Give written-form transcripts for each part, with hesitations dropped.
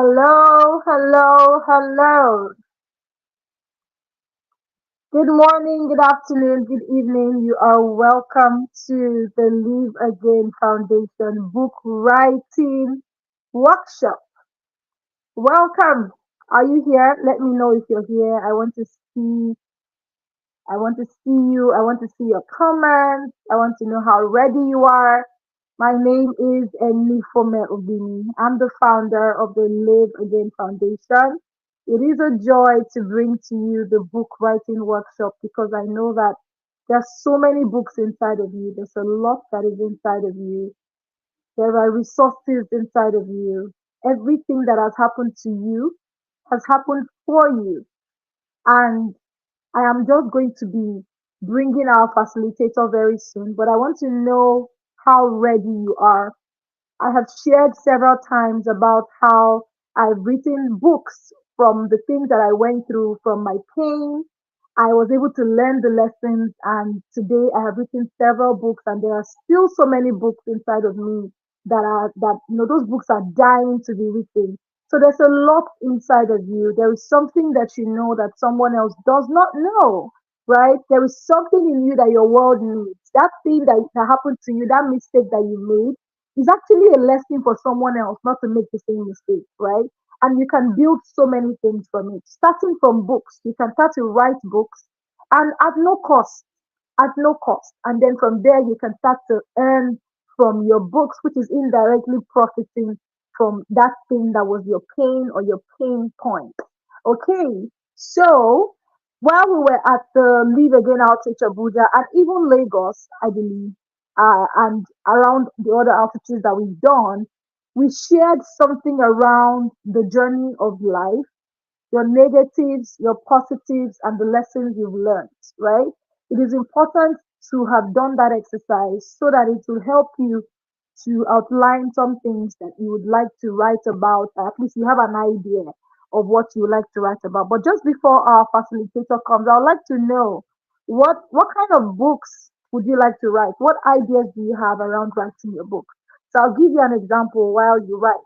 Hello, hello, hello. Good morning, good afternoon, good evening. You are welcome to the Live Again Foundation book writing workshop. Welcome. Are you here? Let me know if you're here. I want to see you. I want to see your comments. I want to know how ready you are. My name is Enifome Obini. I'm the founder of the Live Again Foundation. It is a joy to bring to you the book writing workshop because I know that there's so many books inside of you. There's a lot that is inside of you. There are resources inside of you. Everything that has happened to you has happened for you. And I am just going to be bringing our facilitator very soon, but I want to know how ready you are. I have shared several times about how I've written books from the things that I went through, from my pain. I was able to learn the lessons, and today I have written several books, and there are still so many books inside of me that those books are dying to be written. So there's a lot inside of you. There is something that you know that someone else does not know, right? There is something in you that your world needs. That thing that happened to you, that mistake that you made is actually a lesson for someone else not to make the same mistake, right? And you can build so many things from it. Starting from books, you can start to write books and at no cost. And then from there, you can start to earn from your books, which is indirectly profiting from that thing that was your pain or your pain point. Okay, so while we were at the Live Again Outreach Abuja and even Lagos, I believe, and around the other outreaches that we've done, we shared something around the journey of life, your negatives, your positives, and the lessons you've learned, right? It is important to have done that exercise so that it will help you to outline some things that you would like to write about. At least you have an idea of what you would like to write about. But just before our facilitator comes, I would like to know what kind of books would you like to write? What ideas do you have around writing your book? So I'll give you an example while you write.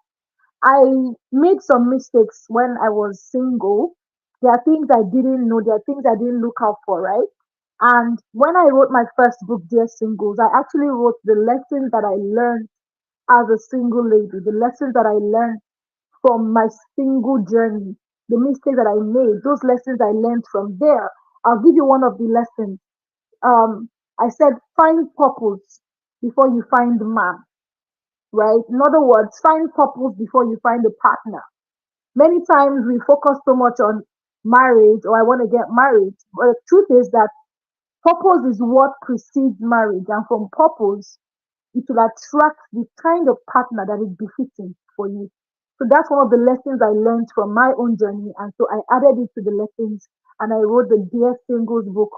I made some mistakes when I was single. There are things I didn't know, there are things I didn't look out for, right? And when I wrote my first book, Dear Singles, I actually wrote the lessons that I learned as a single lady, the lessons that I learned from my single journey, the mistakes that I made, those lessons I learned from there. I'll give you one of the lessons. I said, find purpose before you find the man, right? In other words, find purpose before you find a partner. Many times we focus so much on marriage or I want to get married, but the truth is that purpose is what precedes marriage, and from purpose, it will attract the kind of partner that is befitting for you. So that's one of the lessons I learned from my own journey, and so I added it to the lessons, and I wrote the Dear Singles book,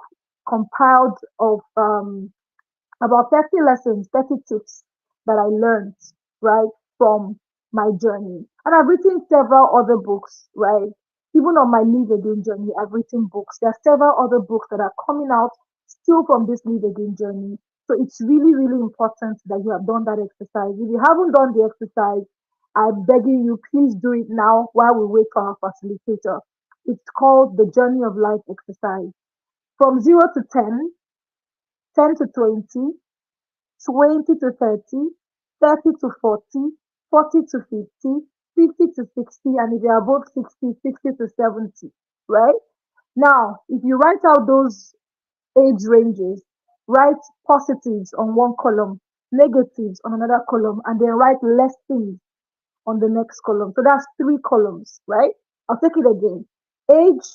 compiled of about 30 lessons, 30 tips that I learned, right, from my journey. And I've written several other books, right? Even on my Live Again journey, I've written books. There are several other books that are coming out still from this Live Again journey. So it's really, really important that you have done that exercise. If you haven't done the exercise, I'm begging you, please do it now while we wait for our facilitator. It's called the Journey of Life exercise. From 0 to 10, 10 to 20, 20 to 30, 30 to 40, 40 to 50, 50 to 60, and if you're above 60, 60 to 70, right? Now, if you write out those age ranges, write positives on one column, negatives on another column, and then write lessons on the next column. So that's three columns, right? I'll take it again. Age,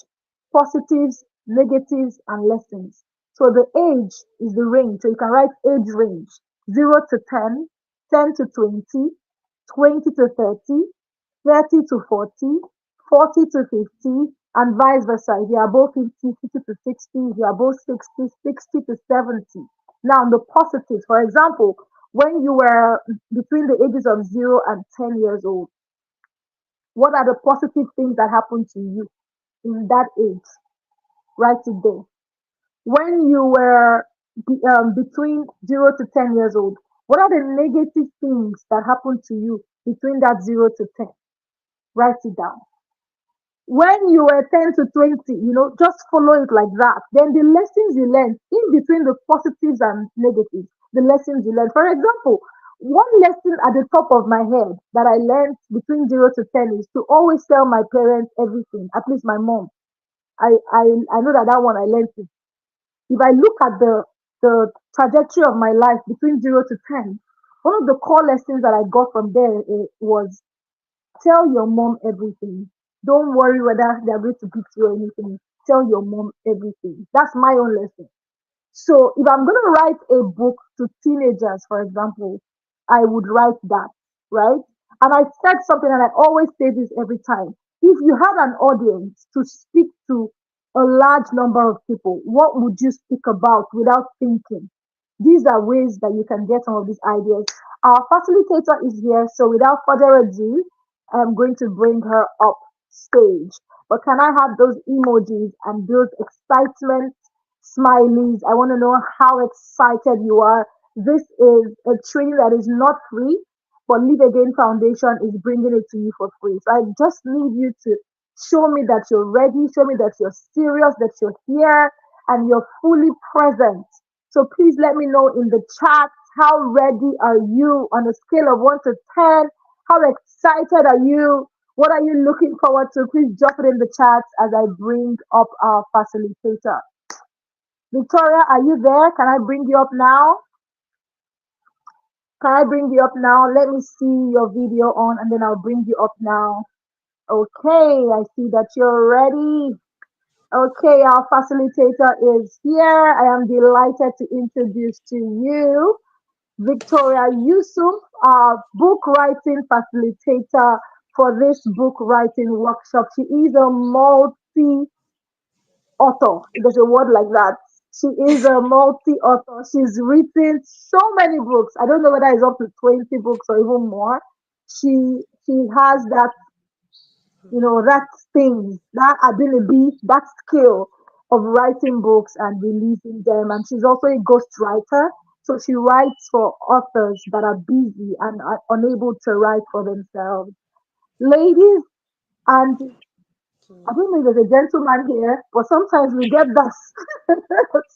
positives, negatives, and lessons. So the age is the range. So you can write age range 0 to 10, 10 to 20, 20 to 30, 30 to 40, 40 to 50, and vice versa. If you are above 50, 50 to 60, if you are above 60, 60 to 70. Now, the positives, for example, when you were between the ages of 0 and 10 years old, what are the positive things that happened to you in that age? Write it there. When you were between 0 to 10 years old, what are the negative things that happened to you between that 0 to 10? Write it down. When you were 10 to 20, just follow it like that. Then the lessons you learn in between the positives and negatives, the lessons you learn. For example, one lesson at the top of my head that I learned between 0 to 10 is to always tell my parents everything, at least my mom. I know that one I learned it. If I look at the trajectory of my life between 0 to 10, one of the core lessons that I got from there was tell your mom everything. Don't worry whether they're going to beat you or anything. Tell your mom everything. That's my own lesson. So if I'm going to write a book to teenagers, for example, I would write that, right? And I said something, and I always say this every time. If you had an audience to speak to a large number of people, what would you speak about without thinking? These are ways that you can get some of these ideas. Our facilitator is here, so without further ado, I'm going to bring her up stage. But can I have those emojis and those excitement smileys? I want to know how excited you are. This is a training that is not free, but Live Again Foundation is bringing it to you for free. So I just need you to show me that you're ready, show me that you're serious, that you're here, and you're fully present. So please let me know in the chat, how ready are you on a scale of 1 to 10? How excited are you? What are you looking forward to? Please drop it in the chat as I bring up our facilitator. Victoria, are you there? Can I bring you up now? Can I bring you up now? Let me see your video on and then I'll bring you up now. Okay, I see that you're ready. Okay, our facilitator is here. I am delighted to introduce to you Victoria Yusuf, our book writing facilitator for this book writing workshop. She is a multi author. There's a word like that. She is a multi author. She's written so many books. I don't know whether it's up to 20 books or even more. She has that thing, that ability, that skill of writing books and releasing them. And she's also a ghostwriter. So she writes for authors that are busy and are unable to write for themselves. Ladies, and I don't know if there's a gentleman here, but sometimes we get that.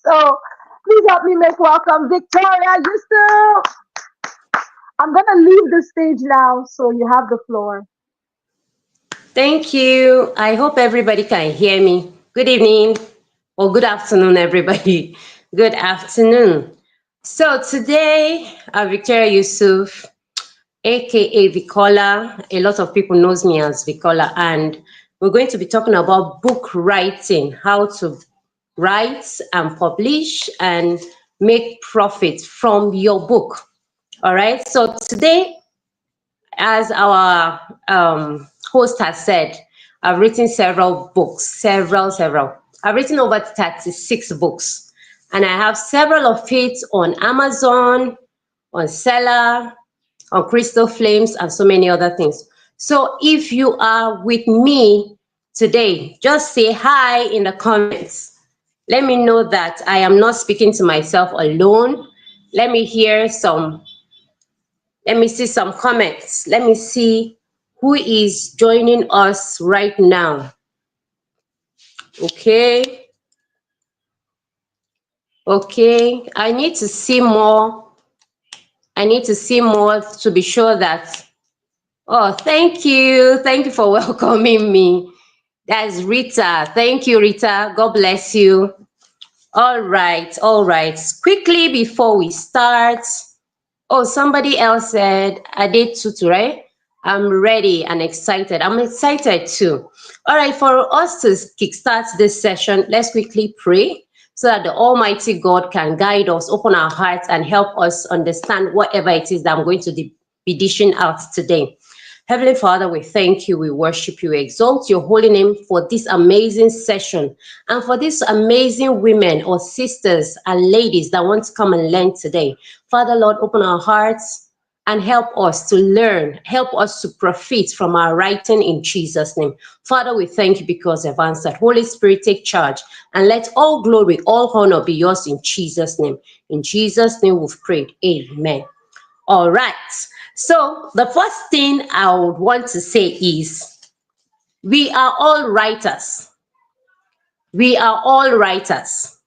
So please help me make welcome Victoria Yusuf. I'm going to leave the stage now, so you have the floor. Thank you. I hope everybody can hear me. Good evening or good afternoon, everybody. Good afternoon. So today, Victoria Yusuf, aka Vicola. A lot of people knows me as Vicola, and we're going to be talking about book writing, how to write and publish and make profit from your book. All right. So today, as our host has said, I've written several books, several. I've written over 36 books, and I have several of it on Amazon, on Seller, on Crystal Flames, and so many other things. So if you are with me today, just say hi in the comments. Let me know that I am not speaking to myself alone. Let me hear some Let me see some comments. Let me see who is joining us right now. Okay. Okay. I need to see more. I need to see more to be sure that. Oh, thank you. Thank you for welcoming me. That's Rita. Thank you, Rita. God bless you. All right. All right. Quickly before we start. Oh, somebody else said, I did too, right? I'm ready and excited. I'm excited too. All right, for us to kickstart this session, let's quickly pray so that the Almighty God can guide us, open our hearts, and help us understand whatever it is that I'm going to be dishing out today. Heavenly Father, we thank you, we worship you, we exalt your holy name for this amazing session and for these amazing women or sisters and ladies that want to come and learn today. Father, Lord, open our hearts and help us to learn, help us to profit from our writing in Jesus' name. Father, we thank you because you've answered. Holy Spirit, take charge and let all glory, all honor be yours in Jesus' name. In Jesus' name we've prayed. Amen. All right. So the first thing I would want to say is We are all writers. We are all writers.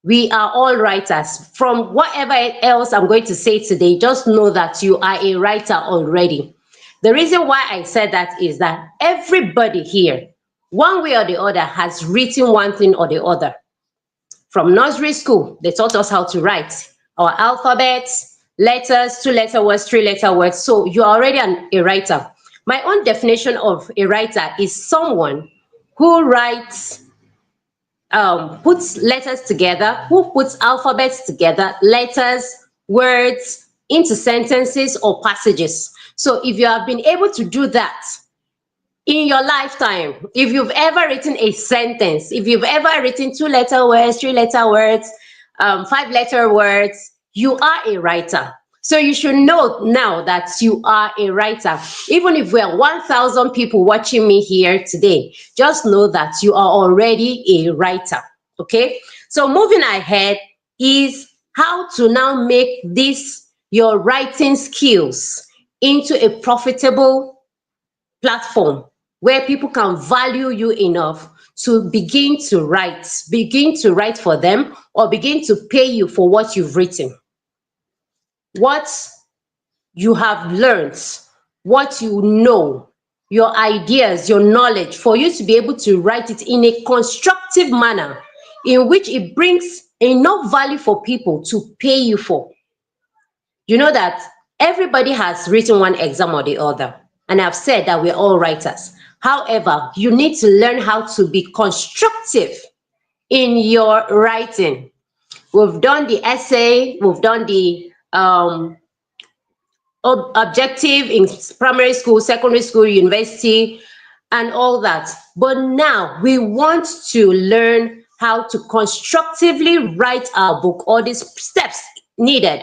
We are all writers. From whatever else I'm going to say today, just know that you are a writer already. The reason why I said that is that everybody here, one way or the other, has written one thing or the other. From nursery school, they taught us how to write our alphabets, letters, two-letter words, three-letter words. So you're already a writer. My own definition of a writer is someone who writes, puts letters together, who puts alphabets together, letters, words into sentences or passages. So if you have been able to do that in your lifetime, if you've ever written a sentence, if you've ever written two-letter words, three-letter words, five-letter words, you are a writer. So you should know now that you are a writer. Even if we are 1,000 people watching me here today, just know that you are already a writer. Okay? So moving ahead is how to now make this, your writing skills, into a profitable platform where people can value you enough to begin to write for them, or begin to pay you for what you've written. What you have learned, what you know, your ideas, your knowledge, for you to be able to write it in a constructive manner in which it brings enough value for people to pay you for. You know that everybody has written one exam or the other, and I've said that we're all writers. However, you need to learn how to be constructive in your writing. We've done the essay, we've done the objective in primary school, secondary school, university, and all that. But now we want to learn how to constructively write our book, or the steps needed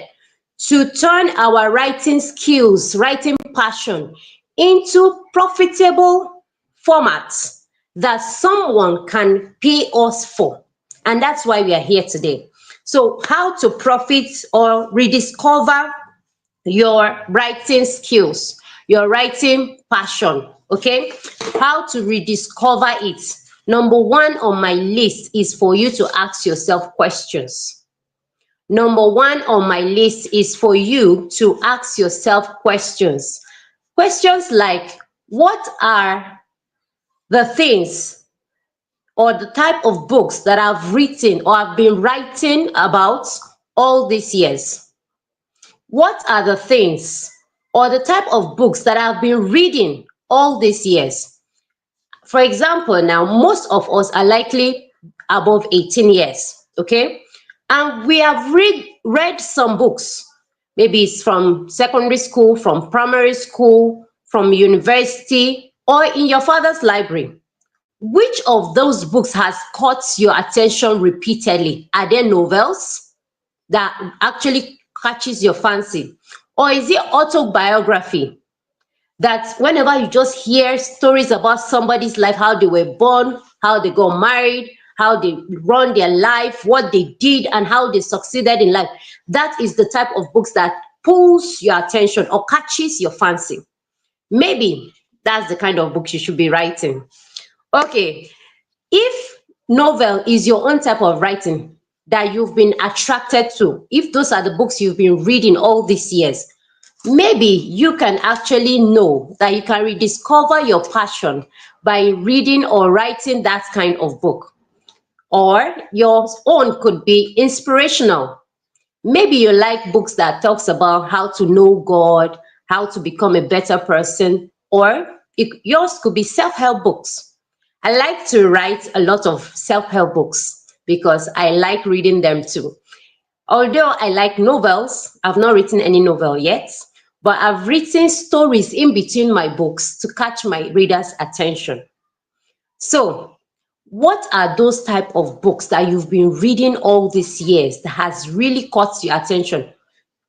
to turn our writing skills, writing passion, into profitable formats that someone can pay us for. And that's why we are here today. So how to profit or rediscover your writing skills, your writing passion, okay? How to rediscover it. Number one on my list is for you to ask yourself questions. Number one on my list is for you to ask yourself questions. Questions like, what are the things or the type of books that I've written or I've been writing about all these years? What are the things or the type of books that I've been reading all these years? For example, now, most of us are likely above 18 years, okay? And we have read some books. Maybe it's from secondary school, from primary school, from university, or in your father's library. Which of those books has caught your attention repeatedly? Are there novels that actually catches your fancy? Or is it autobiography that whenever you just hear stories about somebody's life, how they were born, how they got married, how they run their life, what they did, and how they succeeded in life, that is the type of books that pulls your attention or catches your fancy? Maybe that's the kind of books you should be writing. Okay, if novel is your own type of writing that you've been attracted to, if those are the books you've been reading all these years, maybe you can actually know that you can rediscover your passion by reading or writing that kind of book. Or your own could be inspirational. Maybe you like books that talks about how to know God, how to become a better person, or yours could be self-help books. I like to write a lot of self-help books because I like reading them too. Although I like novels, I've not written any novel yet, but I've written stories in between my books to catch my readers' attention. So, what are those type of books that you've been reading all these years that has really caught your attention?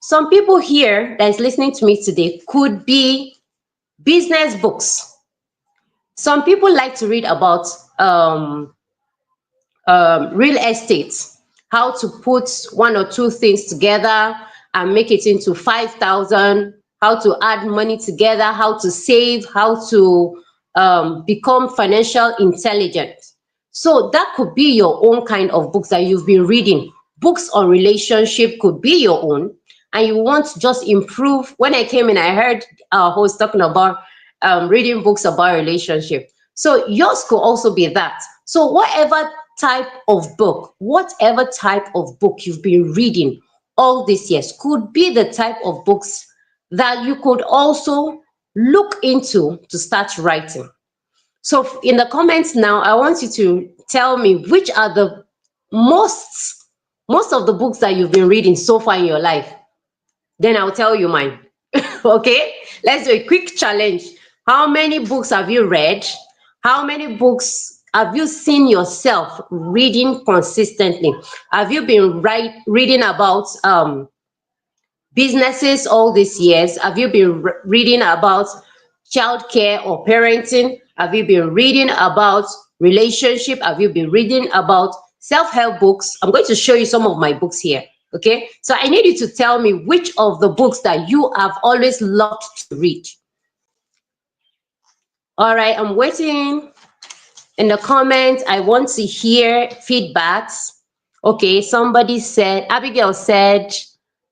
Some people here that is listening to me today could be business books. Some people like to read about real estate, how to put one or two things together and make it into 5,000, how to add money together, how to save, how to become financial intelligent. So that could be your own kind of books that you've been reading. Books on relationship could be your own, and you want to just improve. When I came in, I heard our host talking about reading books about relationship. So yours could also be that. So whatever type of book you've been reading all these years could be the type of books that you could also look into to start writing. So in the comments now, I want you to tell me which are the most most of the books that you've been reading so far in your life. Then I'll tell you mine. Okay, let's do a quick challenge. How many books have you read? How many books have you seen yourself reading consistently? Have you been reading about businesses all these years? Have you been reading about childcare or parenting? Have you been reading about relationship? Have you been reading about self-help books? I'm going to show you some of my books here. Okay, so I need you to tell me which of the books that you have always loved to read. All right, I'm waiting in the comments. I want to hear feedbacks. Okay, somebody said, Abigail said,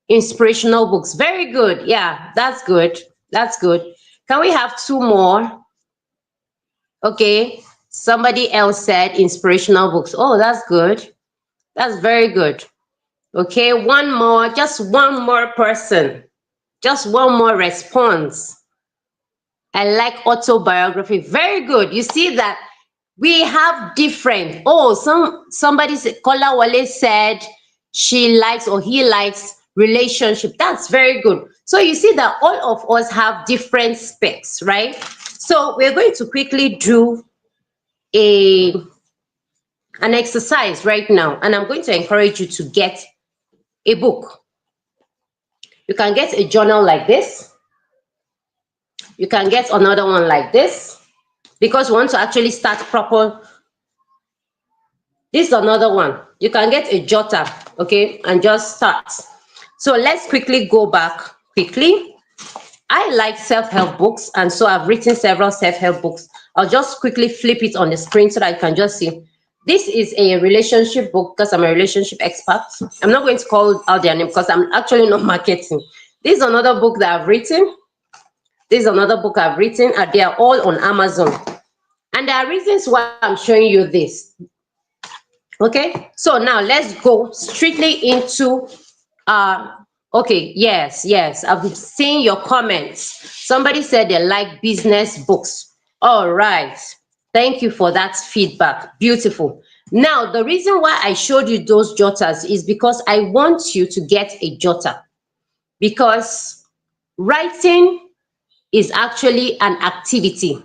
inspirational books. Very good. Yeah, that's good. That's good. Can we have two more? Okay, somebody else said inspirational books. Oh, that's good. That's very good. Okay, one more, just one more person. Just one more response. I like autobiography. Very good. You see that we have different. Oh, somebody said, Kola Wale said she likes or he likes relationship. That's very good. So you see that all of us have different specs, right? So we're going to quickly do an exercise right now, and I'm going to encourage you to get a book. You can get a journal like this. You can get another one like this, because we want to actually start proper. This is another one. You can get a jotter, okay, and just start. So let's quickly go back quickly. I like self-help books, and so I've written several self-help books. I'll just quickly flip it on the screen so that you can just see. This is a relationship book because I'm a relationship expert. I'm not going to call out their name because I'm actually not marketing. This is another book that I've written. This is another book I've written, and they are all on Amazon. And there are reasons why I'm showing you this. Okay, so now let's go strictly into okay, yes, I've seen your comments. Somebody said they like business books. All right, thank you for that feedback. Beautiful. Now, the reason why I showed you those jotters is because I want you to get a jotter, because writing is actually an activity.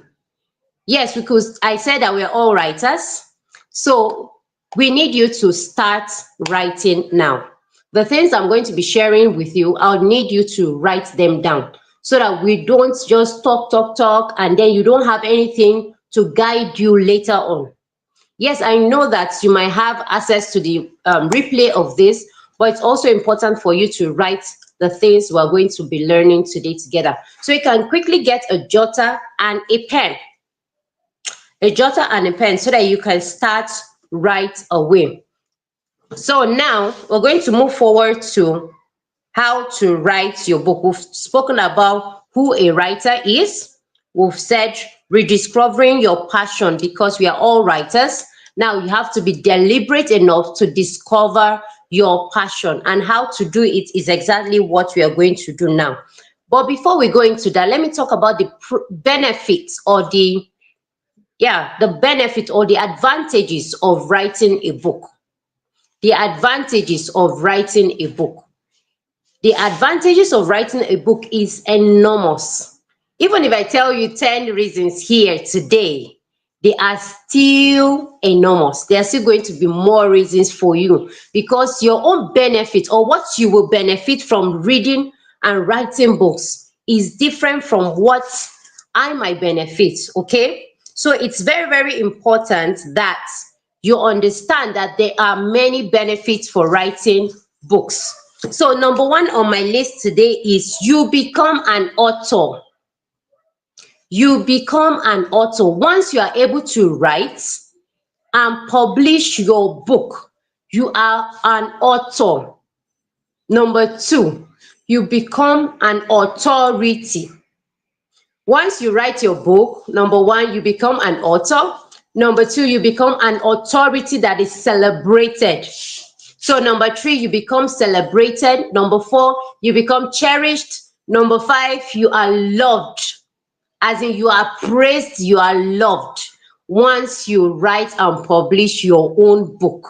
Yes, because I said that we're all writers. So we need you to start writing now. The things I'm going to be sharing with you, I'll need you to write them down so that we don't just talk, and then you don't have anything to guide you later on. Yes, I know that you might have access to the replay of this, but it's also important for you to write the things we're going to be learning today together. So you can quickly get a jotter and a pen. A jotter and a pen so that you can start right away. So now we're going to move forward to how to write your book. We've spoken about who a writer is. We've said rediscovering your passion, because we are all writers. Now you have to be deliberate enough to discover your passion, and how to do it is exactly what we are going to do now. But before we go into that, let me talk about the benefits or the benefit or the advantages of writing a book. The advantages of writing a book. The advantages of writing a book is enormous. Even if I tell you 10 reasons here today, they are still enormous. There are still going to be more reasons for you, because your own benefit, or what you will benefit from reading and writing books, is different from what I might benefit, okay? So it's very, very important that you understand that there are many benefits for writing books. So number one on my list today is you become an author. You become an author. Once you are able to write and publish your book, you are an author. Number two, you become an authority. Once you write your book, number one, you become an author. Number two, you become an authority that is celebrated. So number three, you become celebrated. Number four, you become cherished. Number five, you are loved. As in, you are praised, you are loved. Once you write and publish your own book,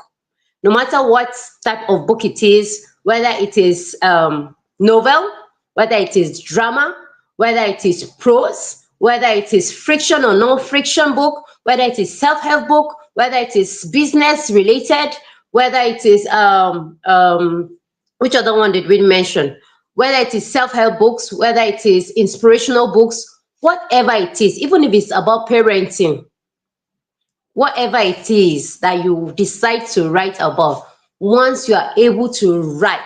no matter what type of book it is, whether it is novel, whether it is drama, whether it is prose, whether it is friction or non-friction book, whether it is self-help book, whether it is business related, whether it is which other one did we mention? Whether it is self-help books, whether it is inspirational books, whatever it is, even if it's about parenting, whatever it is that you decide to write about, once you are able to write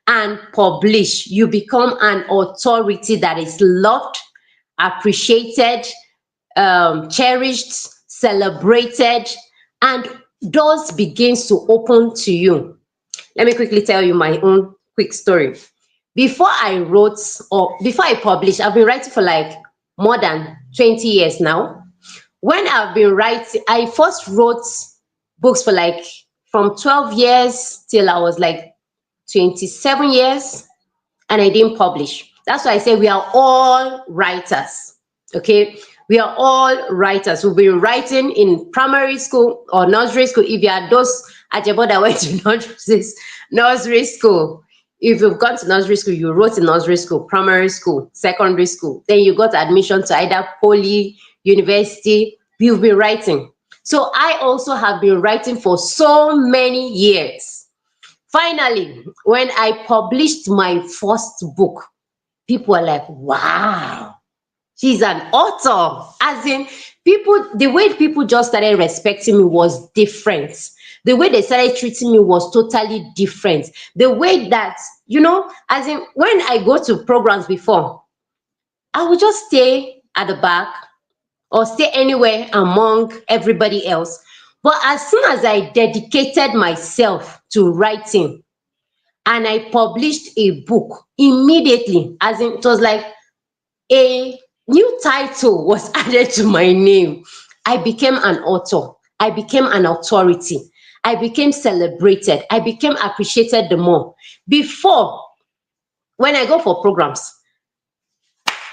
and publish, you become an authority that is loved, appreciated, cherished, celebrated, and doors begins to open to you. Let me quickly tell you my own quick story. Before I wrote or before I published, I've been writing for like more than 20 years now. When I've been writing, I first wrote books for like from 12 years till I was like 27 years, and I didn't publish. That's why I say we are all writers. Okay, we are all writers. We've been writing in primary school or nursery school. If you are those Ajebo that went to nursery school, if you've gone to nursery school, you wrote in nursery school, primary school, secondary school, then you got admission to either poly, university, you've been writing. So I also have been writing for so many years. Finally, when I published my first book, people were like, wow, she's an author. As in, people, the way people just started respecting me was different. The way they started treating me was totally different. The way that, as in, when I go to programs before, I would just stay at the back or stay anywhere among everybody else. But as soon as I dedicated myself to writing and I published a book, immediately, as in, it was like a new title was added to my name. I became an author. I became an authority. I became celebrated. I became appreciated the more. Before, when I go for programs,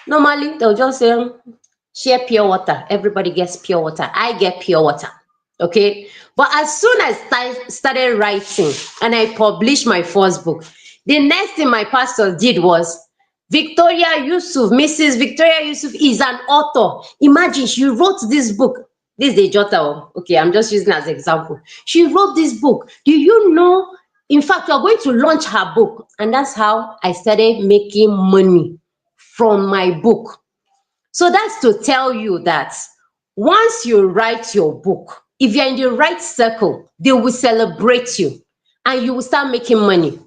normally they'll just say, share pure water. Everybody gets pure water. I get pure water. Okay. But as soon as I started writing and I published my first book, the next thing my pastor did was, Victoria Yusuf, Mrs. Victoria Yusuf is an author. Imagine, she wrote this book. This is the Jota. Okay, I'm just using as an example. She wrote this book. Do you know? In fact, we're going to launch her book. And that's how I started making money from my book. So that's to tell you that once you write your book, if you're in the right circle, they will celebrate you and you will start making money.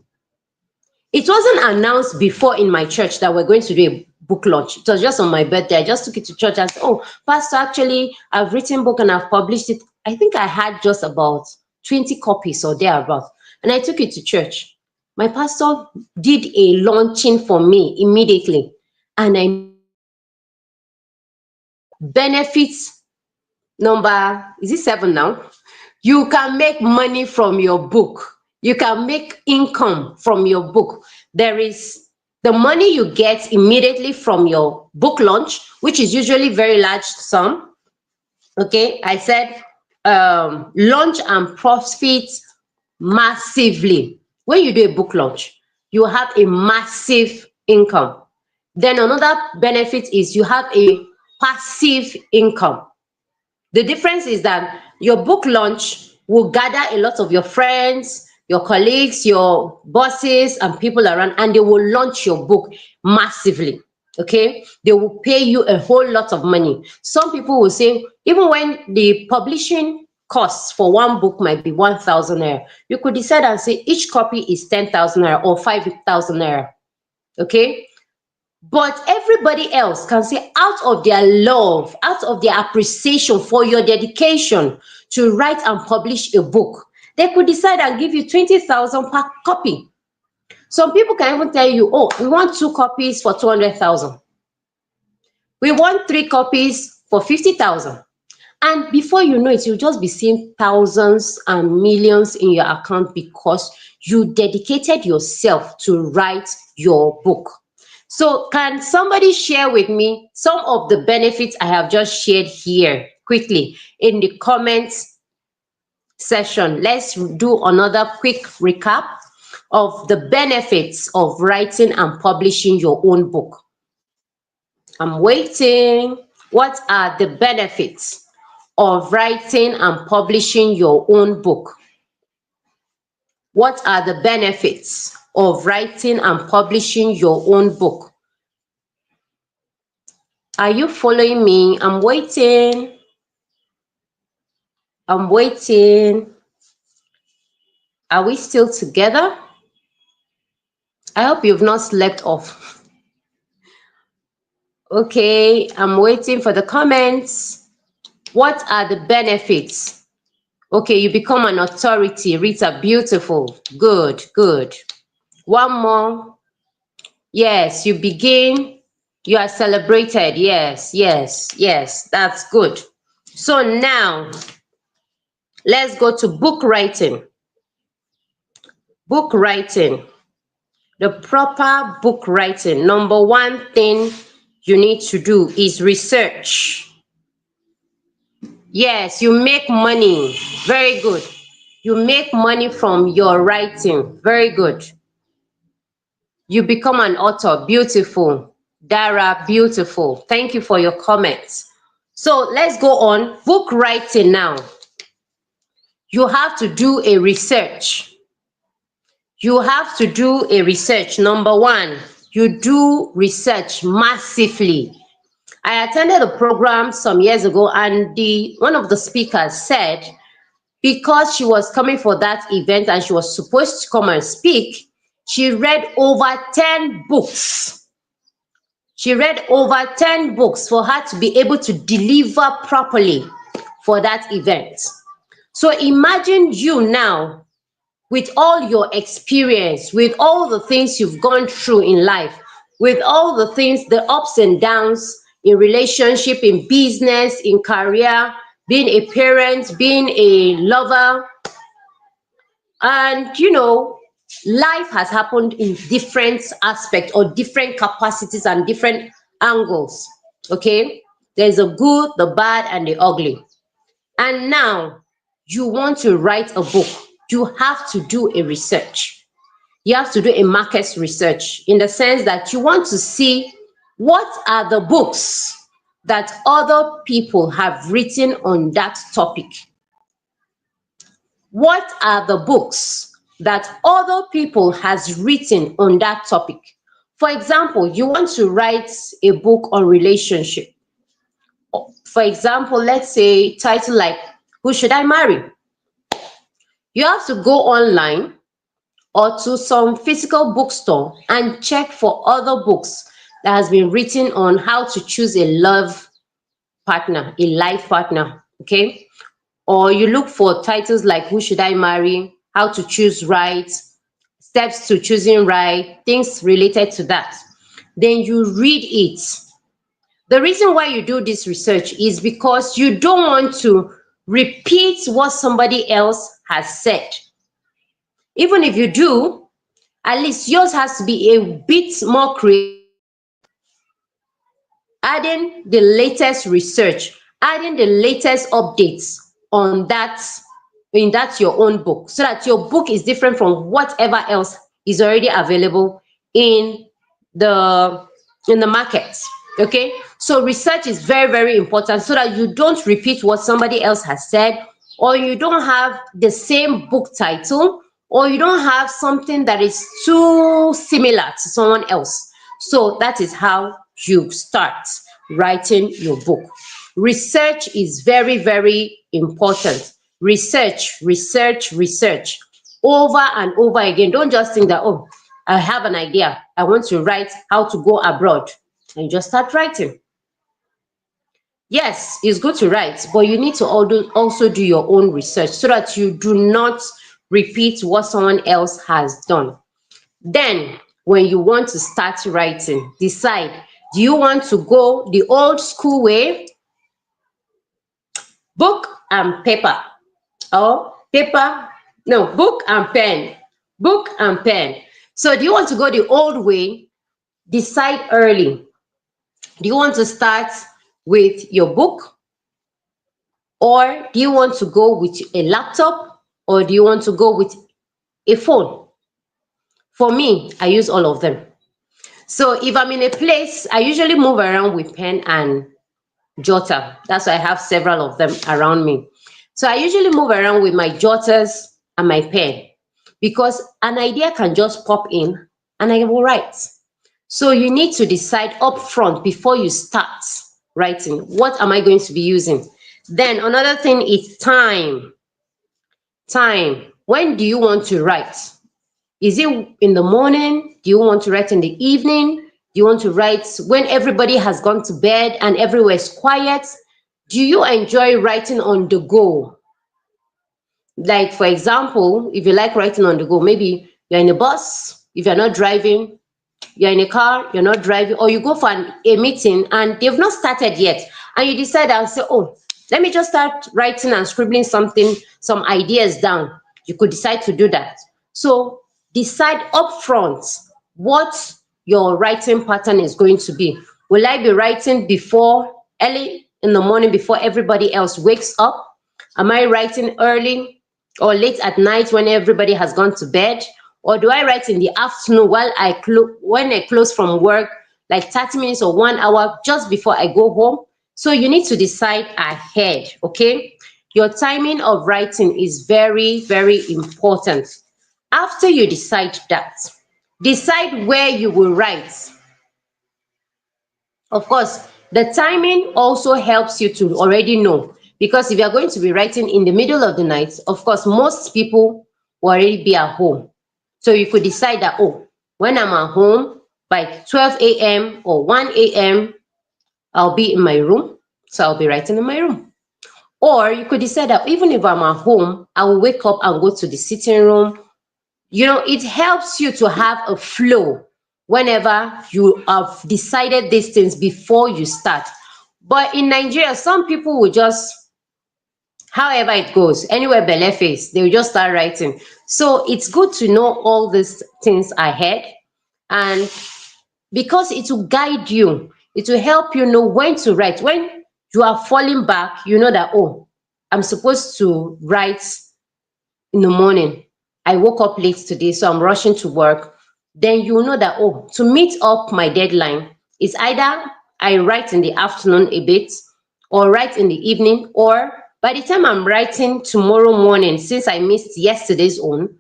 It wasn't announced before in my church that we're going to do a book launch. It was just on my birthday. I just took it to church and said, oh, Pastor, actually, I've written a book and I've published it. I think I had just about 20 copies or thereabouts. And I took it to church. My pastor did a launching for me immediately. And I benefits number, is it 7 now? You can make money from your book. You can make income from your book. There is the money you get immediately from your book launch, which is usually very large sum. Okay, I said launch and profit massively. When you do a book launch, you have a massive income. Then another benefit is you have a passive income. The difference is that your book launch will gather a lot of your friends, your colleagues, your bosses, and people around, and they will launch your book massively. Okay, they will pay you a whole lot of money. Some people will say, even when the publishing costs for one book might be 1,000 naira, you could decide and say each copy is 10,000 naira or 5,000 naira. Okay, But everybody else can say, out of their love, out of their appreciation for your dedication to write and publish a book, they could decide and give you 20,000 per copy. Some people can even tell you, oh, we want 2 copies for 200,000. We want 3 copies for 50,000. And before you know it, you'll just be seeing thousands and millions in your account because you dedicated yourself to write your book. So can somebody share with me some of the benefits I have just shared here quickly in the comments section? Let's do another quick recap of the benefits of writing and publishing your own book. I'm waiting. What are the benefits of writing and publishing your own book? What are the benefits of writing and publishing your own book? Are you following me? I'm waiting. I'm waiting. Are we still together? I hope you've not slept off. Okay, I'm waiting for the comments. What are the benefits? Okay, you become an authority. Rita, beautiful. Good, good. One more. Yes, you begin. You are celebrated. Yes, yes, yes. That's good. So now, let's go to book writing. Book writing. The proper book writing. Number one thing you need to do is research. Yes, you make money. Very good. You make money from your writing. Very good. You become an author. Beautiful. Dara, beautiful. Thank you for your comments. So let's go on. Book writing now. You have to do a research. You have to do a research. Number one, you do research massively. I attended a program some years ago, and one of the speakers said, because she was coming for that event and she was supposed to come and speak, she read over 10 books. She read over 10 books for her to be able to deliver properly for that event. So imagine you now, with all your experience, with all the things you've gone through in life, with all the things, the ups and downs in relationship, in business, in career, being a parent, being a lover, and life has happened in different aspects or different capacities and different angles. Okay, there's a good, the bad, and the ugly. And now you want to write a book. You have to do a research. You have to do a market research, in the sense that you want to see what are the books that other people have written on that topic. What are the books that other people has written on that topic? For example, you want to write a book on relationship. For example, let's say title like Who Should I Marry? You have to go online or to some physical bookstore and check for other books that has been written on how to choose a love partner, a life partner, okay? Or you look for titles like Who Should I Marry? How to Choose Right, Steps to Choosing Right, things related to that. Then you read it. The reason why you do this research is because you don't want to repeat what somebody else has said. Even if you do, at least yours has to be a bit more creative, adding the latest research, adding the latest updates on that, in that your own book, so that your book is different from whatever else is already available in the market. Okay, so research is very, very important, so that you don't repeat what somebody else has said, or you don't have the same book title, or you don't have something that is too similar to someone else. So that is how you start writing your book. Research is very, very important. Research, research, research over and over again. Don't just think that, oh, I have an idea. I want to write how to go abroad. And you just start writing. Yes, it's good to write, but you need to also do your own research so that you do not repeat what someone else has done. Then, when you want to start writing, decide, do you want to go the old school way, book and paper, or paper, no, book and pen, book and pen. So do you want to go the old way? Decide early. Do you want to start with your book, or do you want to go with a laptop, or do you want to go with a phone? For me, I use all of them. So if I'm in a place, I usually move around with pen and jotter. That's why I have several of them around me. So I usually move around with my jotters and my pen, because an idea can just pop in and I will write. So you need to decide upfront before you start writing, what am I going to be using? Then another thing is time. Time. When do you want to write? Is it in the morning? Do you want to write in the evening? Do you want to write when everybody has gone to bed and everywhere is quiet? Do you enjoy writing on the go? Like, for example, if you like writing on the go, maybe you're in a bus, if you're not driving, you're in a car, you're not driving, or you go for a meeting and they've not started yet, and you decide and say, oh, let me just start writing and scribbling something, some ideas down. You could decide to do that. So decide upfront what your writing pattern is going to be. Will I be writing before, early in the morning, before everybody else wakes up? Am I writing early or late at night when everybody has gone to bed? Or do I write in the afternoon while when I close from work, like 30 minutes or 1 hour just before I go home? So you need to decide ahead, okay? Your timing of writing is very, very important. After you decide that, decide where you will write. Of course, the timing also helps you to already know, because if you're going to be writing in the middle of the night, of course, most people will already be at home. So you could decide that, oh, when I'm at home by 12 a.m. or 1 a.m., I'll be in my room, so I'll be writing in my room. Or you could decide that even if I'm at home, I will wake up and go to the sitting room. You know, it helps you to have a flow whenever you have decided these things before you start. But in Nigeria, some people will just, however it goes, anywhere belle face, they will just start writing. So it's good to know all these things ahead, and because it will guide you, it will help you know when to write. When you are falling back, you know that, oh, I'm supposed to write in the morning. I woke up late today, so I'm rushing to work. Then you know that, oh, to meet up my deadline, it's either I write in the afternoon a bit, or write in the evening, or by the time I'm writing tomorrow morning, since I missed yesterday's own,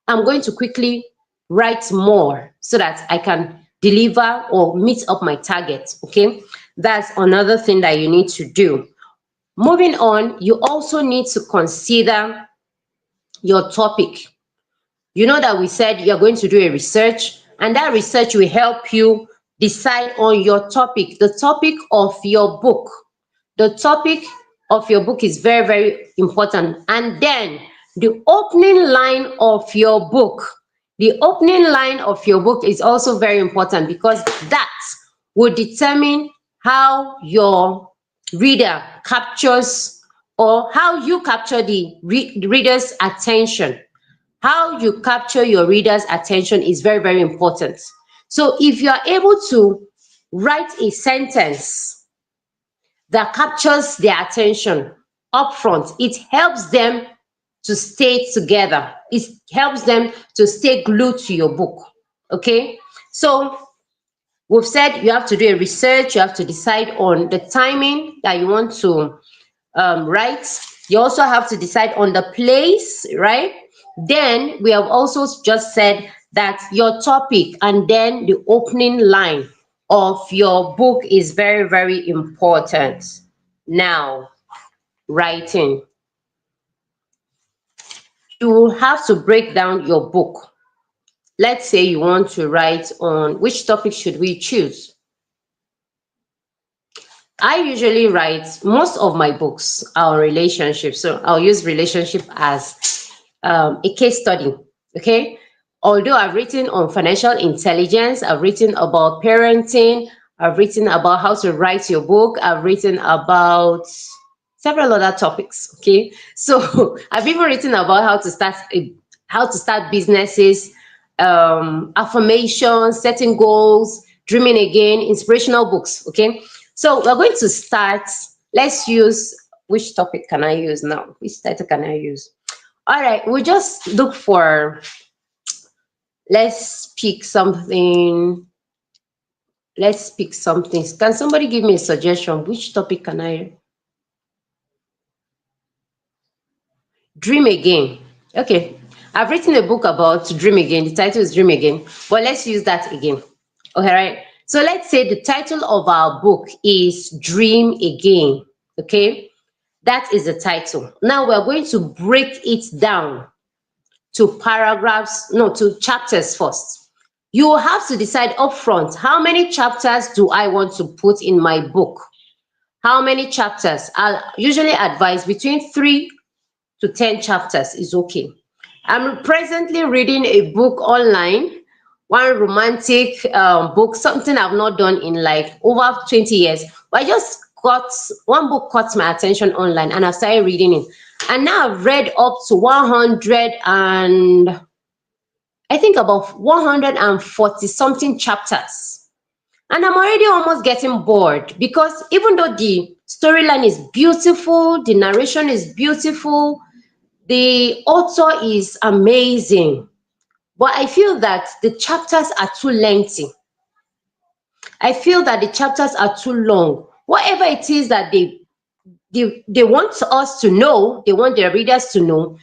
I'm going to quickly write more so that I can deliver or meet up my target. Okay, that's another thing that you need to do. Moving on, you also need to consider your topic. You know that we said you're going to do a research, and that research will help you decide on your topic, the topic of your book. The topic of your book is very, very important. And then the opening line of your book. The opening line of your book is also very important, because that will determine how your reader captures, or how you capture the reader's attention. How you capture your reader's attention is very, very important. So if you are able to write a sentence that captures their attention upfront, it helps them to stay together. It helps them to stay glued to your book. Okay, so we've said you have to do a research, you have to decide on the timing that you want to write. You also have to decide on the place, right? Then we have also just said that your topic and then the opening line of your book is very, very important. Now, writing. You will have to break down your book. let's say you want to write on which topic should we choose. I usually write, most of my books are on relationships, so I'll use relationship as a case study. Okay, although I've written on financial intelligence, I've written about parenting, I've written about how to write your book, I've written about several other topics. Okay, so I've even written about how to start businesses, affirmations, setting goals, dreaming again, inspirational books. Okay, so we're going to start. Let's use, which topic can I use now? Which title can I use? All right, we'll just look for, let's pick something. Let's pick something. Can somebody give me a suggestion? Which topic can I? Dream again. Okay, I've written a book about dream again. The title is Dream Again, but let's use that again. Okay, right. So let's say the title of our book is Dream Again. Okay, that is the title. Now we're going to break it down to paragraphs, no, to chapters first. You will have to decide upfront, how many chapters do I want to put in my book? How many chapters? I'll usually advise between 3 to 10 chapters is okay. I'm presently reading a book online, one romantic book, something I've not done in like over 20 years. But I just got one book caught my attention online and I started reading it. And now I've read up to 100 and I think about 140 something chapters. And I'm already almost getting bored because even though the storyline is beautiful, the narration is beautiful, the author is amazing, but I feel that the chapters are too lengthy. I feel that the chapters are too long. Whatever it is that they want us to know, they want their readers to know,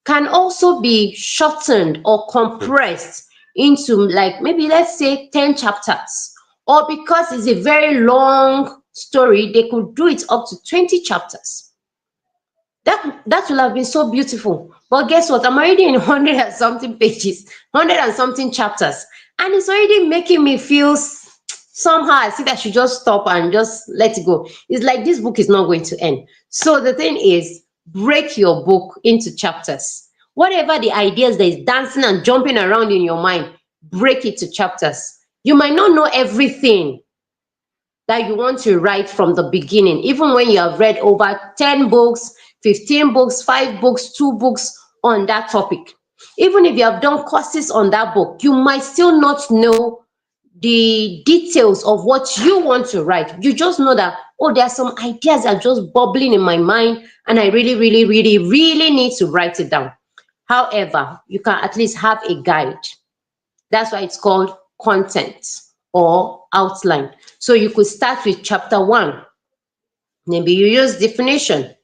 can also be shortened or compressed into, like, maybe let's say 10 chapters. Or because it's a very long story, they could do it up to 20 chapters. That will have been so beautiful. But guess what? I'm already in 100 and something pages, 100 and something chapters, and it's already making me feel somehow I think I should just stop and just let it go. It's like this book is not going to end. So the thing is, break your book into chapters. Whatever the ideas that is dancing and jumping around in your mind, break it to chapters. You might not know everything that you want to write from the beginning, even when you have read over 10 books, 15 books, 5 books, 2 books on that topic. Even if you have done courses on that book, you might still not know the details of what you want to write. You just know that, oh, there are some ideas that are just bubbling in my mind and I really, really, really, really need to write it down. However, you can at least have a guide. That's why it's called content or outline. So you could start with chapter 1. Maybe you use definition.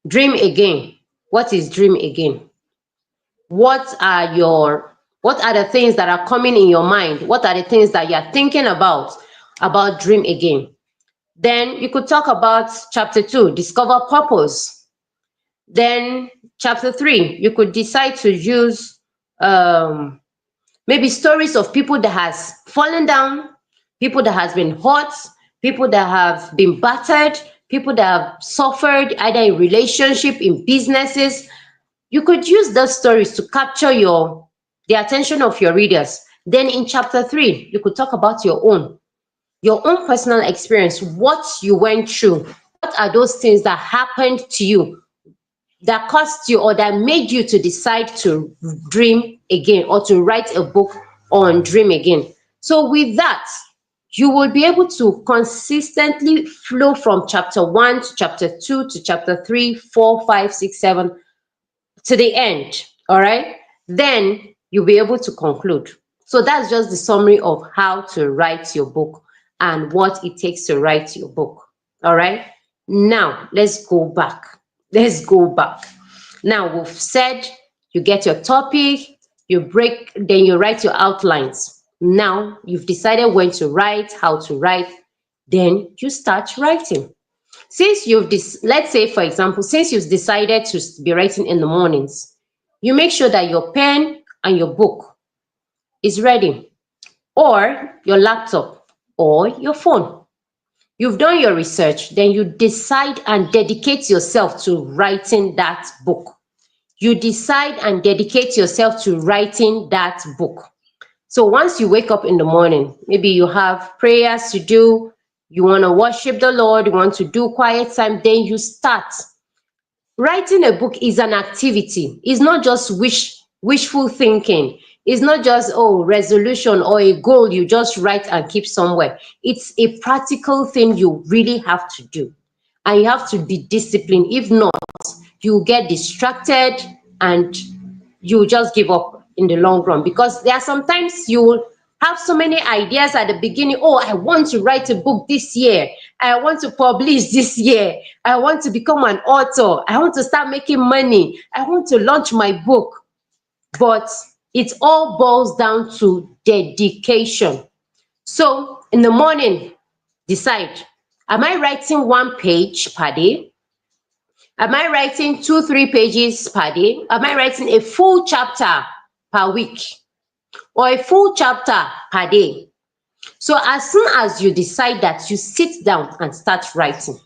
Dream again. What is dream again? What are the things that are coming in your mind? What are the things that you're thinking about dream again? Then you could talk about chapter 2, discover purpose. Then chapter 3, you could decide to use maybe stories of people that has fallen down, people that has been hurt, people that have been battered, people that have suffered either in relationship, in businesses. You could use those stories to capture the attention of your readers. Then in chapter 3, you could talk about your own personal experience, what you went through. What are those things that happened to you that caused you or that made you to decide to dream again or to write a book on dream again? So with that, you will be able to consistently flow from chapter 1 to chapter 2 to chapter 3, 4, 5, 6, 7 to the end. All right, then you'll be able to conclude. So that's just the summary of how to write your book and what it takes to write your book. All right, now let's go back. Now we've said you get your topic, then you write your outlines. Now you've decided when to write, how to write, then you start writing. Since let's say, for example, since you've decided to be writing in the mornings, you make sure that your pen and your book is ready, or your laptop or your phone. You've done your research, then you decide and dedicate yourself to writing that book. You decide and dedicate yourself to writing that book. So once you wake up in the morning, maybe you have prayers to do, you want to worship the Lord, you want to do quiet time, then you start. Writing a book is an activity. It's not just wishful thinking. It's not just, oh, resolution or a goal you just write and keep somewhere. It's a practical thing you really have to do. And you have to be disciplined. If not, you get distracted and you just give up in the long run, because there are sometimes you will have so many ideas at the beginning. Oh, I want to write a book this year. I want to publish this year. I want to become an author. I want to start making money. I want to launch my book. But it all boils down to dedication. So in the morning, decide, am I writing 1 page per day? Am I writing 2-3 pages per day? Am I writing a full chapter per week or a full chapter per day? So as soon as you decide that, you sit down and start writing.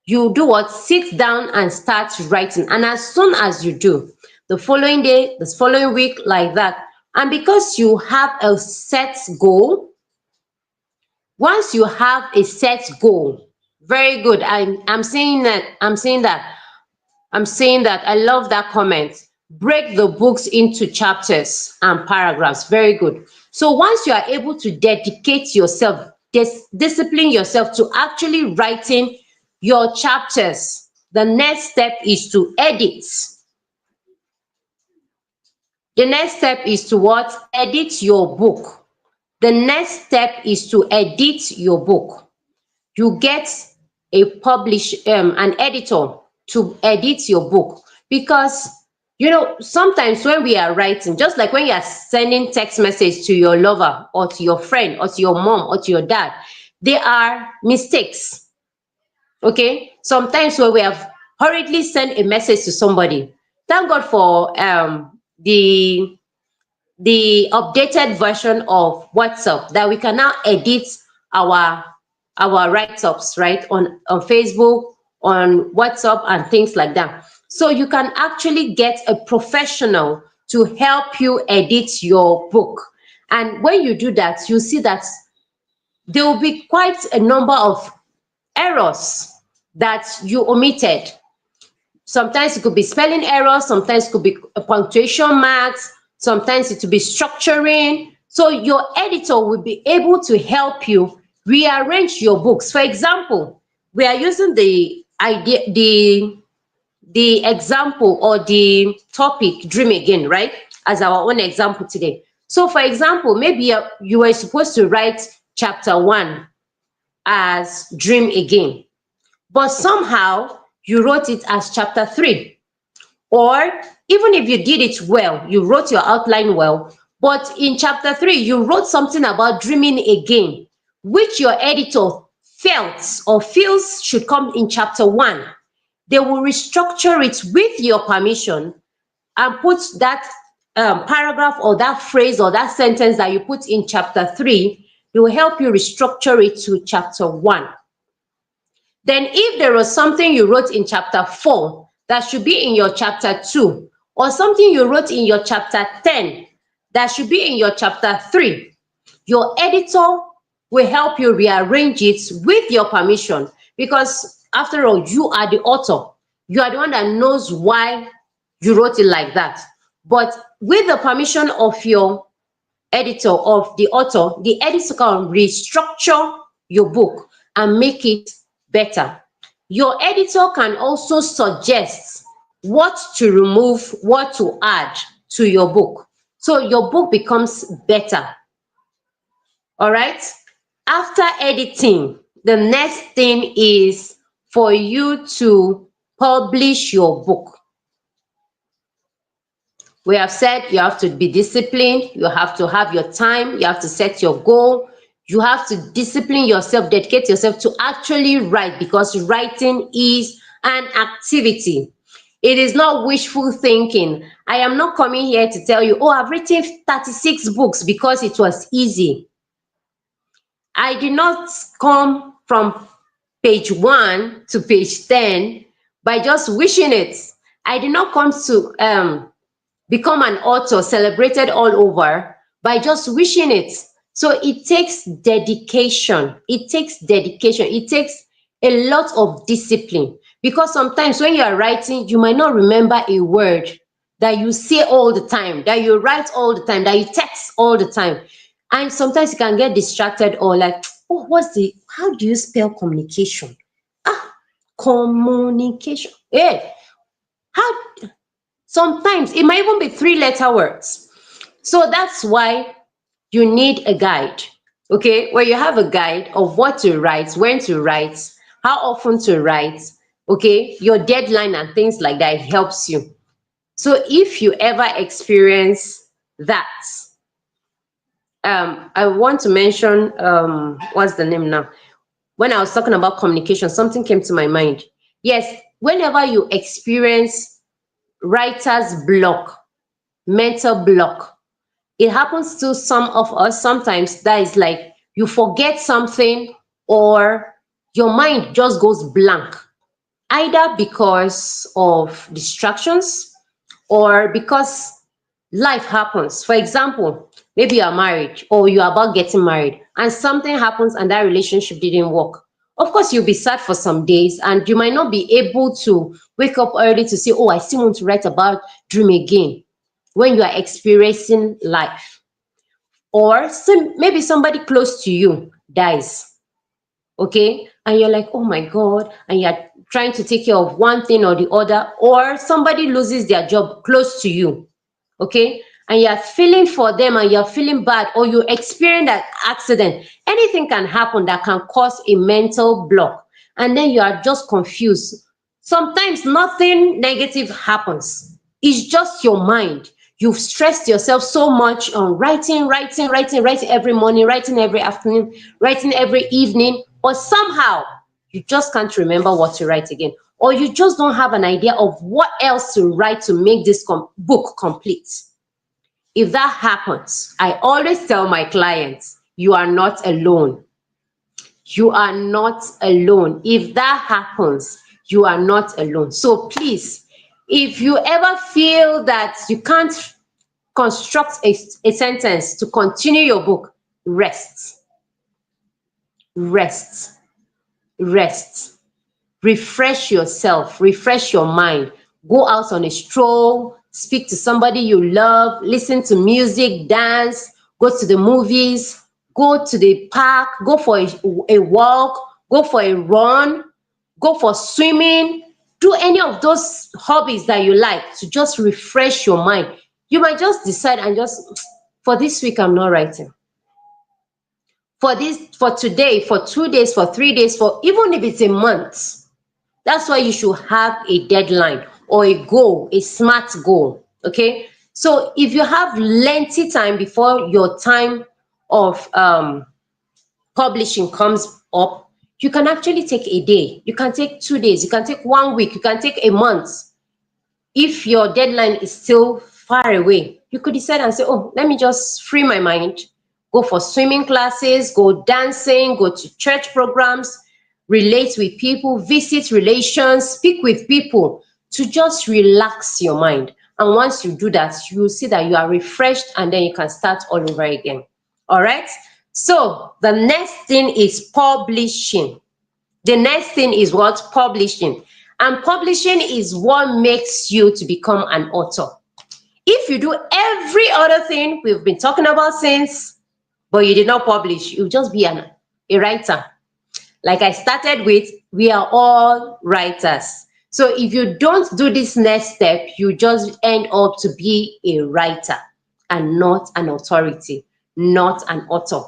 You do what? Sit down and start writing. And as soon as you do, the following day, the following week, like that. And because you have a set goal, once you have a set goal, very good. I'm saying that I love that comment. Break the books into chapters and paragraphs. Very good. So once you are able to dedicate yourself, discipline yourself to actually writing your chapters, the next step is to edit. The next step is to what? Edit your book. The next step is to edit your book. You get an editor to edit your book, because sometimes when we are writing, just like when you are sending text message to your lover or to your friend or to your mom or to your dad, there are mistakes. Okay, sometimes when we have hurriedly sent a message to somebody, thank God for the updated version of WhatsApp, that we can now edit our write-ups, right, on Facebook, on WhatsApp and things like that. So you can actually get a professional to help you edit your book. And when you do that, you see that there will be quite a number of errors that you omitted. Sometimes it could be spelling errors, sometimes it could be punctuation marks, sometimes it could be structuring. So your editor will be able to help you rearrange your books. For example, we are using the example or the topic Dream Again, right, as our own example today. So for example, maybe you were supposed to write chapter 1 as Dream Again, but somehow you wrote it as chapter 3. Or even if you did it well, you wrote your outline well, but in chapter 3 you wrote something about dreaming again, which your editor felt or feels should come in chapter 1. They will restructure it with your permission and put that paragraph or that phrase or that sentence that you put in chapter 3, they will help you restructure it to chapter 1. Then if there was something you wrote in chapter 4 that should be in your chapter 2, or something you wrote in your chapter 10 that should be in your chapter 3, your editor will help you rearrange it with your permission, because after all, you are the author. You are the one that knows why you wrote it like that. But with the permission of your editor, of the author, the editor can restructure your book and make it better. Your editor can also suggest what to remove, what to add to your book, so your book becomes better. All right. After editing, the next thing is for you to publish your book. We have said you have to be disciplined, you have to have your time, you have to set your goal, you have to discipline yourself, dedicate yourself to actually write, because writing is an activity. It is not wishful thinking. I am not coming here to tell you, oh, I've written 36 books because it was easy. I did not come from page 1 to page 10 by just wishing it. I did not come to become an author celebrated all over by just wishing it. So it takes dedication. It takes dedication. It takes a lot of discipline, because sometimes when you are writing, you might not remember a word that you say all the time, that you write all the time, that you text all the time. And sometimes you can get distracted, or like, oh, how do you spell communication? Ah, communication. Hey, how sometimes it might even be 3-letter words. So that's why you need a guide. Okay, where you have a guide of what to write, when to write, how often to write, okay, your deadline and things like that, it helps you. So if you ever experience that, I want to mention, what's the name now? When I was talking about communication, something came to my mind. Yes, whenever you experience writer's block, mental block, it happens to some of us. Sometimes that is like you forget something, or your mind just goes blank, either because of distractions or because life happens. For example, maybe you are married or you are about getting married and something happens and that relationship didn't work. Of course, you'll be sad for some days and you might not be able to wake up early to say, oh, I still want to write about dream again, when you are experiencing life. Or maybe somebody close to you dies, okay, and you're like, oh my God, and you're trying to take care of one thing or the other. Or somebody loses their job close to you, okay, and you're feeling for them and you're feeling bad, or you experience that accident. Anything can happen that can cause a mental block, and then you are just confused. Sometimes nothing negative happens, it's just your mind. You've stressed yourself so much on writing, writing, writing, writing every morning, writing every afternoon, writing every evening, or somehow you just can't remember what to write again, or you just don't have an idea of what else to write to make this book complete. If that happens, I always tell my clients, you are not alone. You are not alone. If that happens, you are not alone. So please, if you ever feel that you can't construct a sentence to continue your book, rest, rest, rest. Refresh yourself, refresh your mind. Go out on a stroll, speak to somebody you love, listen to music, dance, go to the movies, go to the park, go for a walk, go for a run, go for swimming. Do any of those hobbies that you like to just refresh your mind. You might just decide and just, for this week, I'm not writing. For today, for 2 days, for 3 days, for even if it's a month. That's why you should have a deadline or a goal, a smart goal, okay? So if you have lengthy time before your time of publishing comes up, you can actually take a day, you can take 2 days, you can take 1 week, you can take a month. If your deadline is still far away, you could decide and say, oh, let me just free my mind, go for swimming classes, go dancing, go to church programs, relate with people, visit relations, speak with people, to just relax your mind. And once you do that, you will see that you are refreshed, and then you can start all over again. All right? So the next thing is publishing. The next thing is what? Publishing. And publishing is what makes you to become an author. If you do every other thing we've been talking about since, but you did not publish, you'll just be a writer. Like I started with, we are all writers. So if you don't do this next step, you just end up to be a writer and not an authority, not an author.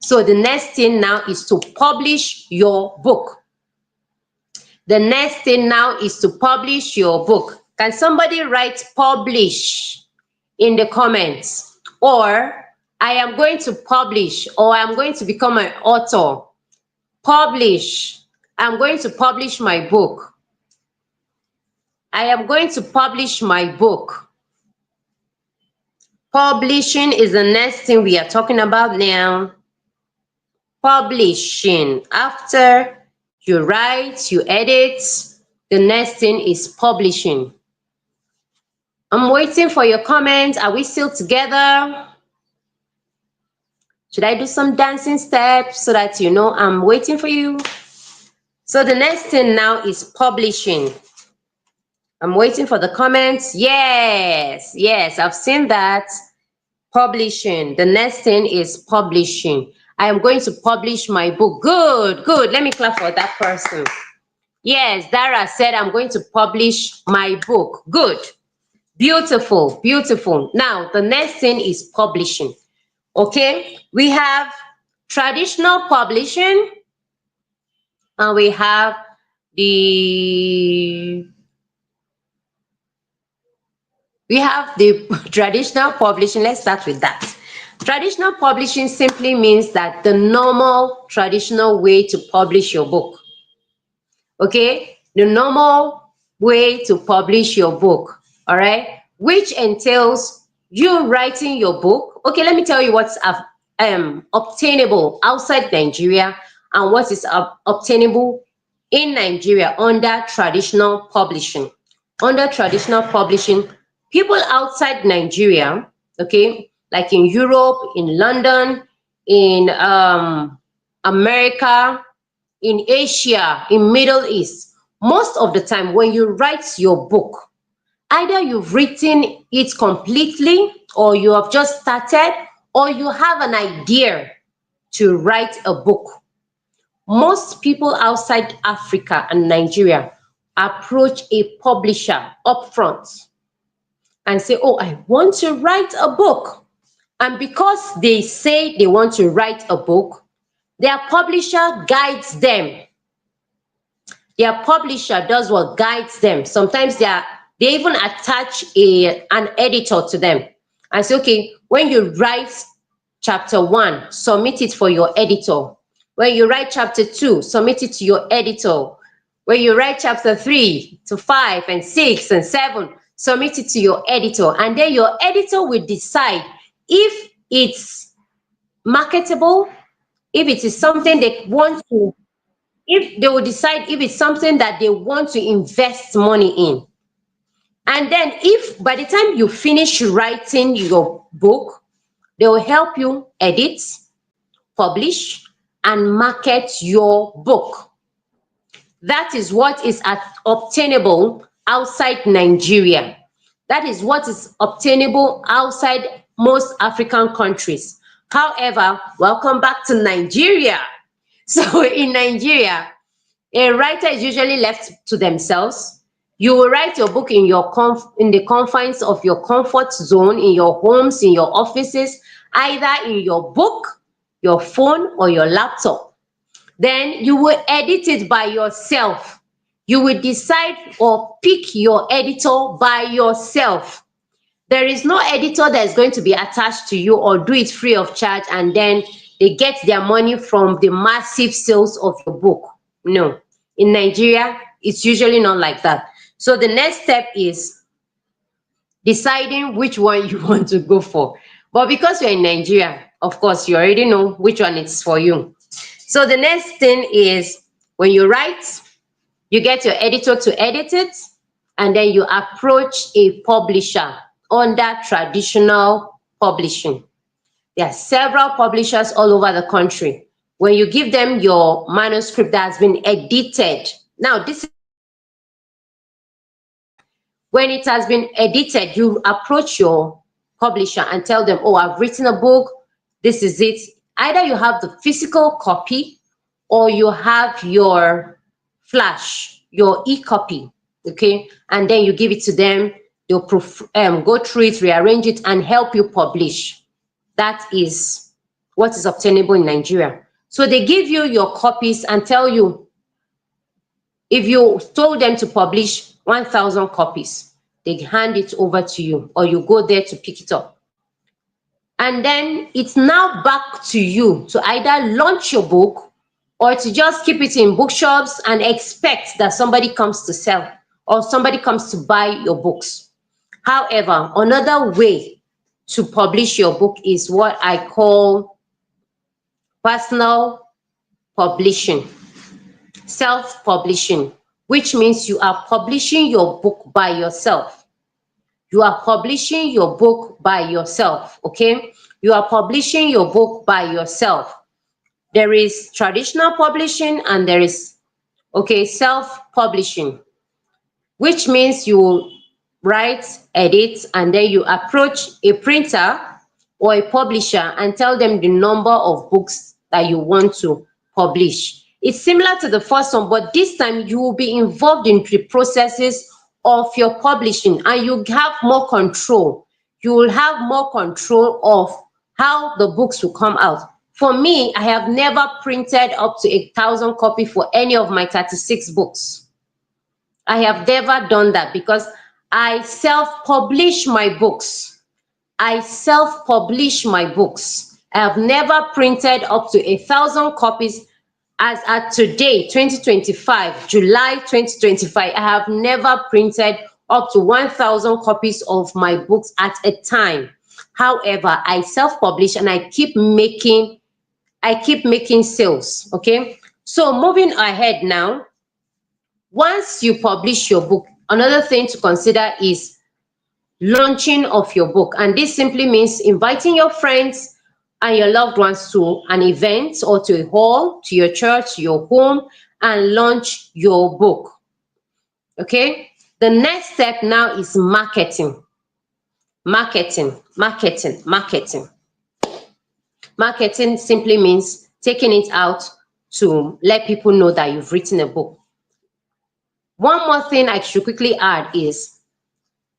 So the next thing now is to publish your book. The next thing now is to publish your book. Can somebody write publish in the comments? Or I am going to publish, or I'm going to become an author. Publish. I'm going to publish my book. I am going to publish my book. Publishing is the next thing we are talking about now. Publishing. After you write, you edit, the next thing is publishing. I'm waiting for your comments. Are we still together? Should I do some dancing steps so that you know I'm waiting for you? So the next thing now is publishing. I'm waiting for the comments. Yes, yes, I've seen that. Publishing. The next thing is publishing. I am going to publish my book. Good, good. Let me clap for that person. Yes, Dara said I'm going to publish my book. Good. Beautiful, beautiful. Now, the next thing is publishing. Okay, we have traditional publishing and we have the traditional publishing. Let's start with that. Traditional publishing simply means that the normal traditional way to publish your book. Okay, the normal way to publish your book, all right, which entails you writing your book. Okay, let me tell you what's obtainable outside Nigeria and what is obtainable in Nigeria under traditional publishing. Under traditional publishing, people outside Nigeria, okay, like in Europe, in London, in America, in Asia, in Middle East, most of the time when you write your book, either you've written it completely or you have just started or you have an idea to write a book. Most people outside Africa and Nigeria approach a publisher upfront and say, oh, I want to write a book. And because they say they want to write a book, their publisher guides them. Their publisher does what guides them. Sometimes they even attach an editor to them and say, okay, when you write chapter 1, submit it for your editor. When you write chapter 2, submit it to your editor. When you write chapter 3 to 5 and 6 and 7, submit it to your editor. And then your editor will decide if it's marketable, if it is something they want to, if they will decide if it's something that they want to invest money in. And then if by the time you finish writing your book, they will help you edit, publish, and market your book. That is what is obtainable outside Nigeria. That is what is obtainable outside most African countries. However, welcome back to Nigeria. So in Nigeria, a writer is usually left to themselves. You will write your book in the confines of your comfort zone, in your homes, in your offices, either in your book, your phone, or your laptop. Then you will edit it by yourself. You will decide or pick your editor by yourself. There is no editor that is going to be attached to you or do it free of charge and then they get their money from the massive sales of your book. No. In Nigeria, it's usually not like that. So the next step is deciding which one you want to go for. But because you're in Nigeria, of course, you already know which one is for you. So the next thing is when you write, you get your editor to edit it, and then you approach a publisher under traditional publishing. There are several publishers all over the country. When you give them your manuscript that has been edited, now this is when it has been edited, you approach your publisher and tell them, oh, I've written a book, this is it. Either you have the physical copy or you have your flash, your e-copy, okay? And then you give it to them, they'll go through it, rearrange it, and help you publish. That is what is obtainable in Nigeria. So they give you your copies and tell you, if you told them to publish 1,000 copies, they hand it over to you, or you go there to pick it up. And then it's now back to you to either launch your book or to just keep it in bookshops and expect that somebody comes to sell or somebody comes to buy your books. However, another way to publish your book is what I call personal publishing, self-publishing, which means you are publishing your book by yourself. You are publishing your book by yourself, okay? You are publishing your book by yourself. There is traditional publishing and there is, okay, self-publishing, which means you write, edit, and then you approach a printer or a publisher and tell them the number of books that you want to publish. It's similar to the first one, but this time you will be involved in the processes of your publishing and you have more control. You will have more control of how the books will come out. For me, I have never printed up to 1,000 copies for any of my 36 books. I have never done that because I self-publish my books. I self-publish my books. I have never printed up to 1,000 copies as at today, 2025, July 2025. I have never printed up to 1,000 copies of my books at a time. However, I self-publish and I keep making sales, okay? So moving ahead now, once you publish your book, another thing to consider is launching of your book. And this simply means inviting your friends and your loved ones to an event or to a hall, to your church, your home, and launch your book. Okay? The next step now is marketing. Marketing, marketing, marketing. Marketing simply means taking it out to let people know that you've written a book. One more thing I should quickly add is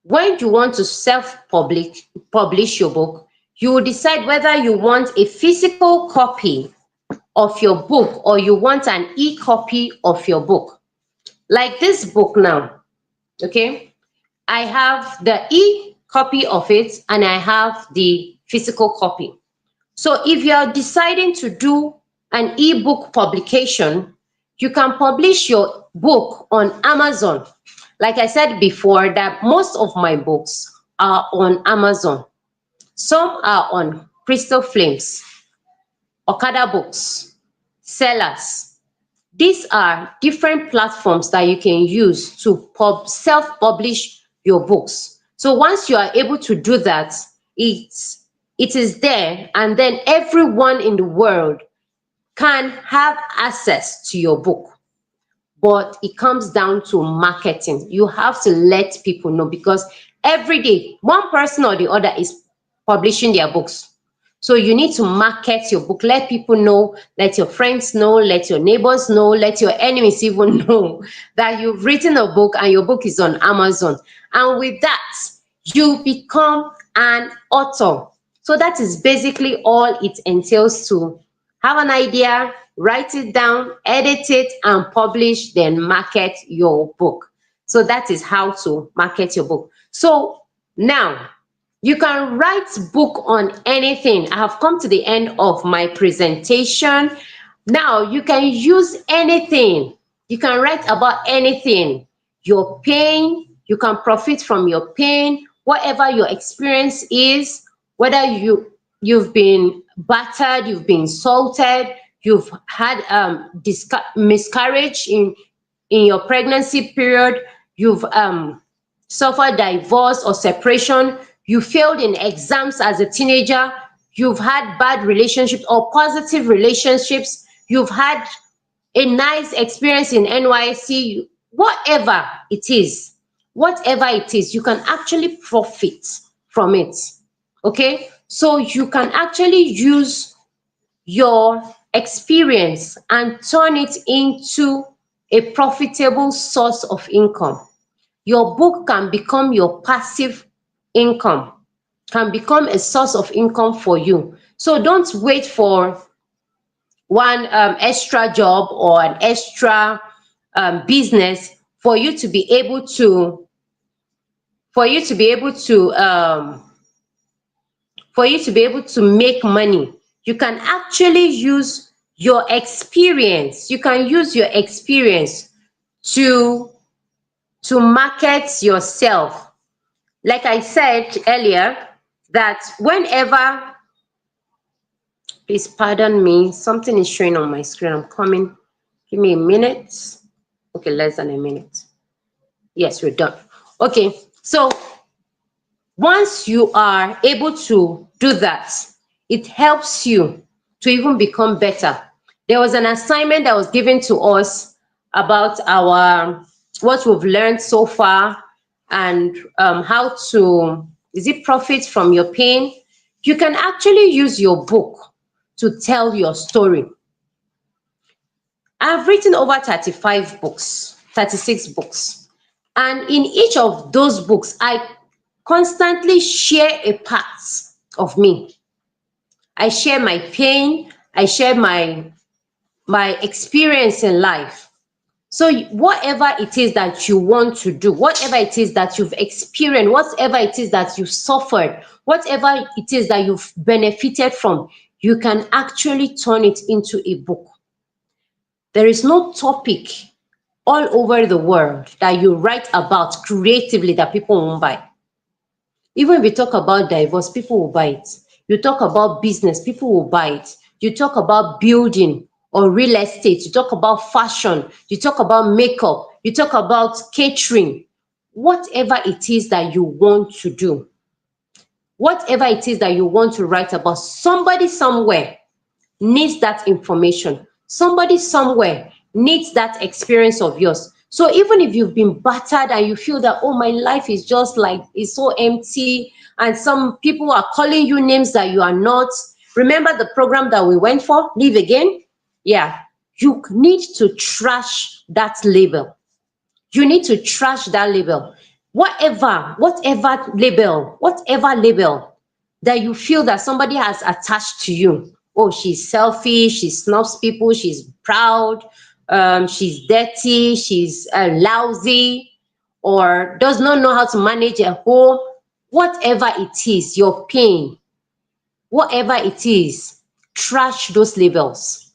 when you want to self-publish your book, you will decide whether you want a physical copy of your book or you want an e-copy of your book. Like this book now, okay? I have the e-copy of it and I have the physical copy. So if you are deciding to do an e-book publication, you can publish your book on Amazon. Like I said before, that most of my books are on Amazon. Some are on Crystal Flames, Okada Books, Sellers. These are different platforms that you can use to self-publish your books. So once you are able to do that, it is there, and then everyone in the world can have access to your book. But it comes down to marketing. You have to let people know because every day, one person or the other is publishing their books. So you need to market your book, let people know, let your friends know, let your neighbors know, let your enemies even know that you've written a book and your book is on Amazon. And with that, you become an author. So that is basically all it entails to have an idea, write it down, edit it, and publish, then market your book. So that is how to market your book. So now, you can write book on anything. I have come to the end of my presentation. Now, you can use anything. You can write about anything. Your pain, you can profit from your pain, whatever your experience is, whether you've been battered, you've been insulted, you've had miscarriage in your pregnancy period, you've suffered divorce or separation, you failed in exams as a teenager, you've had bad relationships or positive relationships, you've had a nice experience in NYC, whatever it is, you can actually profit from it. Okay, so you can actually use your experience and turn it into a profitable source of income. Your book can become your passive income, can become a source of income for you. So don't wait for one extra job or an extra business for you to be able to make money. You can actually use your experience. You can use your experience to to market yourself. Like I said earlier, that whenever, please pardon me, something is showing on my screen. I'm coming. Give me a minute. Okay, less than a minute. Yes, we're done. Okay, so once you are able to do that, it helps you to even become better. There was an assignment that was given to us about our what we've learned so far, and how to, is it profit from your pain? You can actually use your book to tell your story. I've written over 35 books, 36 books. And in each of those books, I constantly share a part of me. I share my pain, I share my experience in life. So whatever it is that you want to do, whatever it is that you've experienced, whatever it is that you've suffered, whatever it is that you've benefited from, you can actually turn it into a book. There is no topic all over the world that you write about creatively that people won't buy. Even if you talk about divorce, people will buy it. You talk about business, people will buy it. You talk about building or real estate, you talk about fashion, you talk about makeup, you talk about catering. Whatever it is that you want to do, whatever it is that you want to write about, somebody somewhere needs that information. Somebody somewhere needs that experience of yours. So even if you've been battered and you feel that, oh, my life is just like, it's so empty, and some people are calling you names that you are not. Remember the program that we went for, Live Again? Yeah, you need to trash that label. You need to trash that label. Whatever label that you feel that somebody has attached to you. Oh, she's selfish, she snubs people, she's proud, she's dirty, she's lousy, or does not know how to manage a home. Whatever it is, your pain, whatever it is, trash those labels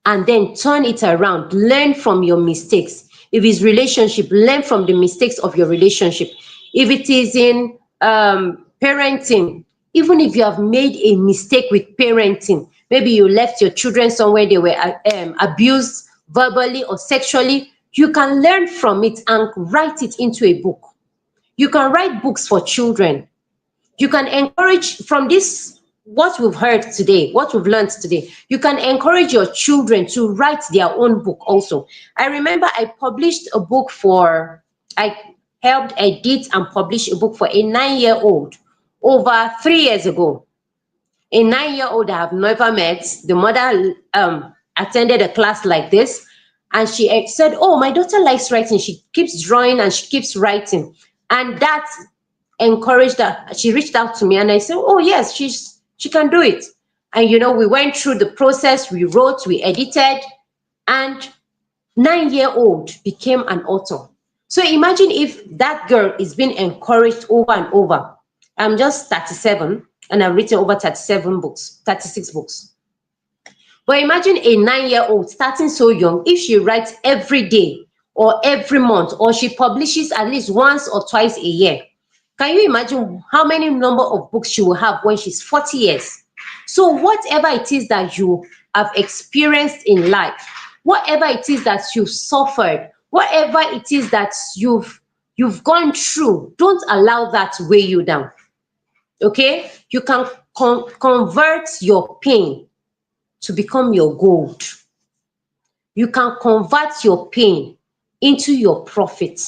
and then turn it around. Learn from your mistakes. If it's relationship, learn from the mistakes of your relationship. If it is in parenting, even if you have made a mistake with parenting, maybe you left your children somewhere, they were abused verbally or sexually, you can learn from it and write it into a book. You can write books for children. You can encourage from this, what we've heard today, what we've learned today, you can encourage your children to write their own book also. I remember I published a book for, I helped edit and publish a book for a 9-year-old over 3 years ago. A 9-year-old I have never met. The mother attended a class like this, and she said, oh, my daughter likes writing. She keeps drawing and she keeps writing. And that encouraged her. She reached out to me and I said, oh yes, she can do it. And we went through the process, we wrote, we edited, and 9-year-old became an author. So imagine if that girl is being encouraged over and over. I'm just 37 and I've written over 36 books. But imagine a 9-year-old starting so young. If she writes every day or every month, or she publishes at least once or twice a year, can you imagine how many number of books she will have when she's 40 years? So whatever it is that you have experienced in life, whatever it is that you've suffered, whatever it is that you've gone through, don't allow that to weigh you down. Okay? You can convert your pain to become your gold. You can convert your pain into your profit.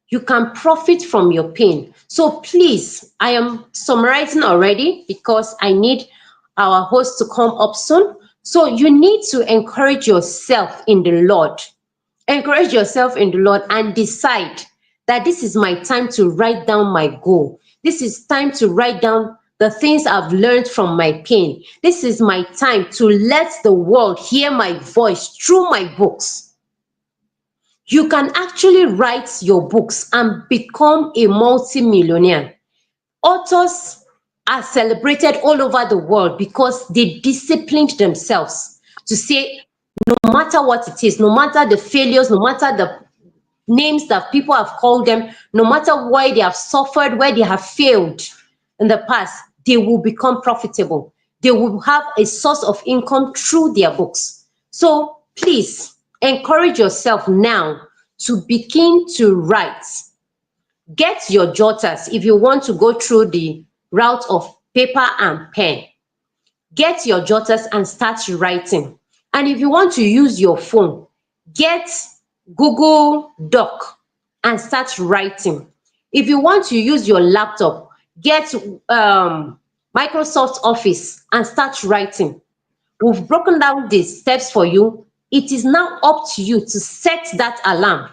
You can profit from your pain. So please, I am summarizing already because I need our host to come up soon. So you need to encourage yourself in the Lord. Encourage yourself in the Lord and decide that this is my time to write down my goal. This is time to write down the things I've learned from my pain. This is my time to let the world hear my voice through my books. You can actually write your books and become a multi-millionaire. Authors are celebrated all over the world because they disciplined themselves to say, no matter what it is, no matter the failures, no matter names that people have called them, no matter why they have suffered, where they have failed in the past, they will become profitable. They will have a source of income through their books. So please encourage yourself now to begin to write. Get your jotters if you want to go through the route of paper and pen. Get your jotters and start writing. And if you want to use your phone, get Google Doc and start writing. If you want to use your laptop, get Microsoft Office and start writing. We've broken down the steps for you. It is now up to you to set that alarm.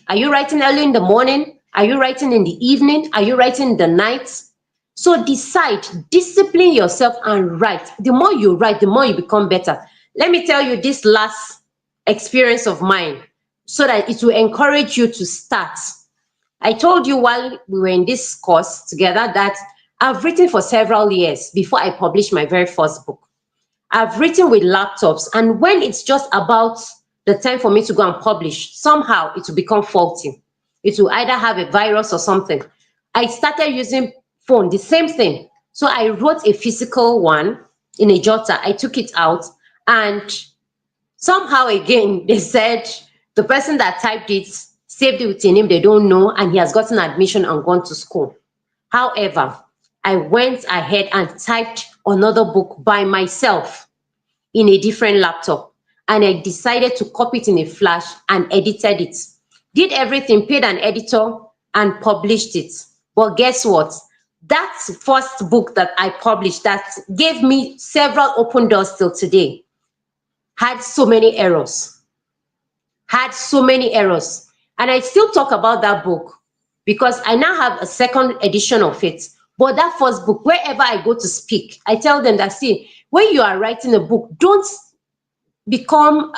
Are you writing early in the morning? Are you writing in the evening? Are you writing in the night? So decide, discipline yourself and write. The more you write, the more you become better. Let me tell you this last experience of mine so that it will encourage you to start. I told you while we were in this course together that I've written for several years before I published my very first book. I've written with laptops, and when it's just about the time for me to go and publish, somehow it will become faulty. It will either have a virus or something. I started using phone, the same thing. So I wrote a physical one in a jotter. I took it out, and somehow again they said the person that typed it saved it with a name they don't know, and he has gotten admission and gone to school. However, I went ahead and typed another book by myself in a different laptop, and I decided to copy it in a flash and edited it. Did everything, paid an editor and published it. But guess what? That first book that I published that gave me several open doors till today had so many errors, had so many errors. And I still talk about that book because I now have a second edition of it. But that first book, wherever I go to speak, I tell them that, see, when you are writing a book, don't become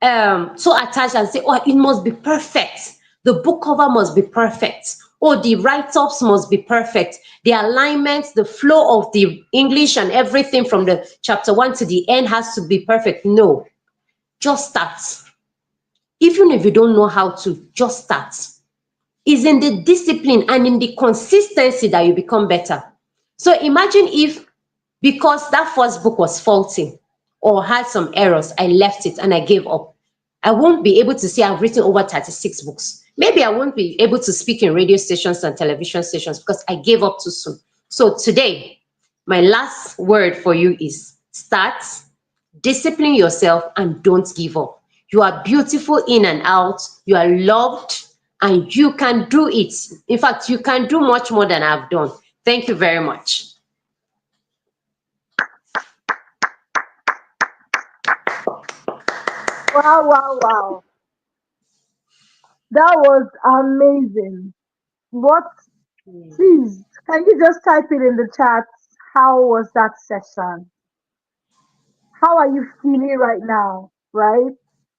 so attached and say, oh, it must be perfect. The book cover must be perfect. Or the write-ups must be perfect. The alignment, the flow of the English and everything from the chapter 1 to the end has to be perfect. No, just start. Even if you don't know how to, just start. It's in the discipline and in the consistency that you become better. So imagine if, because that first book was faulty or had some errors, I left it and I gave up. I won't be able to say I've written over 36 books. Maybe I won't be able to speak in radio stations and television stations because I gave up too soon. So today, my last word for you is start, discipline yourself, and don't give up. You are beautiful in and out. You are loved, and you can do it. In fact, you can do much more than I've done. Thank you very much. Wow, wow, wow. That was amazing. What? Please, can you just type it in the chat? How was that session? How are you feeling right now? Right?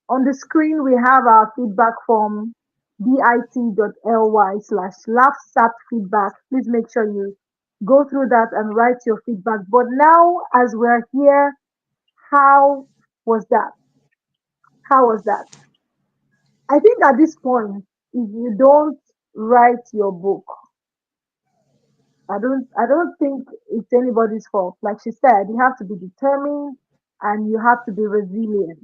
On the screen, we have our feedback form bit.ly/laughsap feedback. Please make sure you go through that and write your feedback. But now, as we're here, how was that? How was that? I think at this point, if you don't write your book, I don't think it's anybody's fault. Like she said, you have to be determined and you have to be resilient.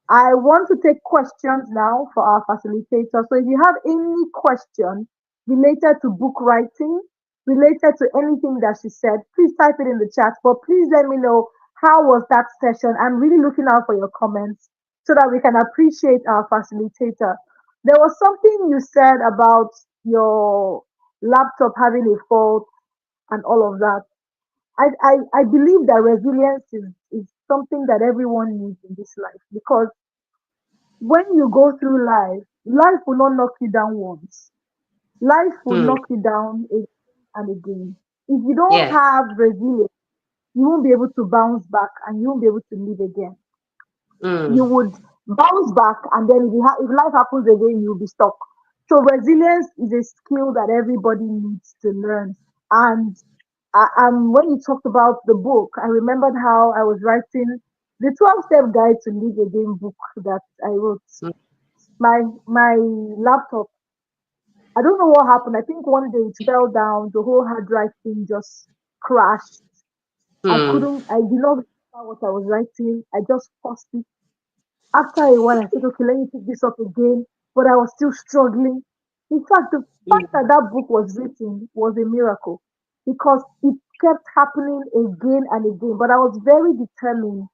I want to take questions now for our facilitator. So if you have any question related to book writing, related to anything that she said, please type it in the chat. But please let me know how was that session. I'm really looking out for your comments so that we can appreciate our facilitator. There was something you said about your laptop having a fault and all of that. I believe that resilience is something that everyone needs in this life because when you go through life, life will not knock you down once. Life will Hmm. knock you down again and again. If you don't Yeah. have resilience, you won't be able to bounce back and you won't be able to live again. You Hmm. would bounce back and then if life happens again, you'll be stuck. So resilience is a skill that everybody needs to learn. And when you talked about the book, I remembered how I was writing the 12-step guide to live again book that I wrote. my laptop. I don't know what happened. I think one day it fell down. The whole hard drive thing just crashed. I Hmm. couldn't. I did not remember what I was writing. I just paused it. After a while, I said, okay, let me pick this up again. But I was still struggling. In fact, the fact that that book was written was a miracle because it kept happening again and again. But I was very determined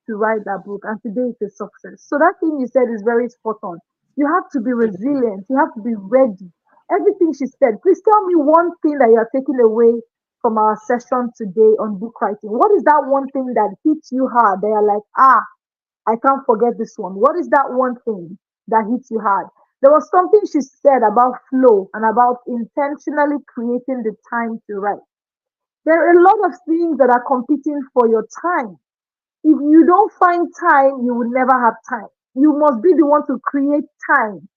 to write that book, and today it's a success. So that thing you said is very spot on. You have to be resilient. You have to be ready. Everything she said. Please tell me one thing that you are taking away from our session today on book writing. What is that one thing that hits you hard? They are like, I can't forget this one. What is that one thing that hits you hard? There was something she said about flow and about intentionally creating the time to write. There are a lot of things that are competing for your time. If you don't find time, you will never have time. You must be the one to create time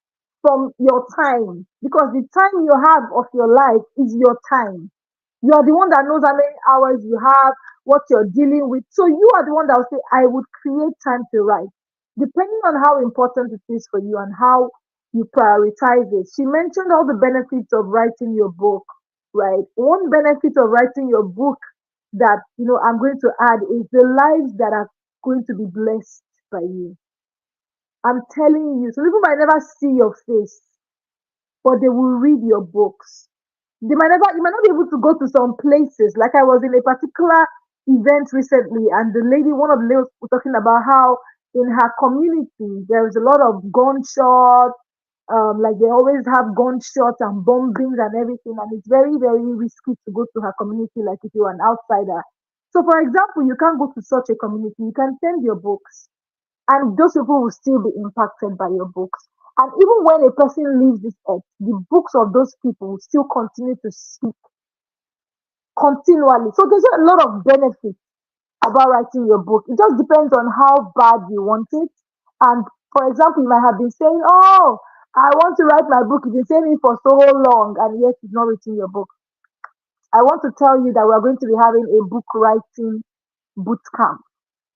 from your time because the time you have of your life is your time. You are the one that knows how many hours you have, what you're dealing with. So you are the one that will say, I would create time to write. Depending on how important it is for you and how you prioritize it. She mentioned all the benefits of writing your book, right? One benefit of writing your book that I'm going to add is the lives that are going to be blessed by you. I'm telling you, some people might never see your face, but they will read your books. They might never, you might not be able to go to some places. Like I was in a particular event recently, and the lady, one of the ladies, was talking about how in her community there is a lot of gunshot. Like they always have gunshots and bombings and everything, and it's very, very risky to go to her community. Like if you're an outsider. So, for example, you can't go to such a community. You can send your books and those people will still be impacted by your books. And even when a person leaves this earth, the books of those people will still continue to speak continually. So there's a lot of benefits about writing your book. It just depends on how bad you want it. And for example, you might have been saying, "Oh, I want to write my book." You've been saying it for so long, and yet you've not written your book. I want to tell you that we are going to be having a book writing boot camp,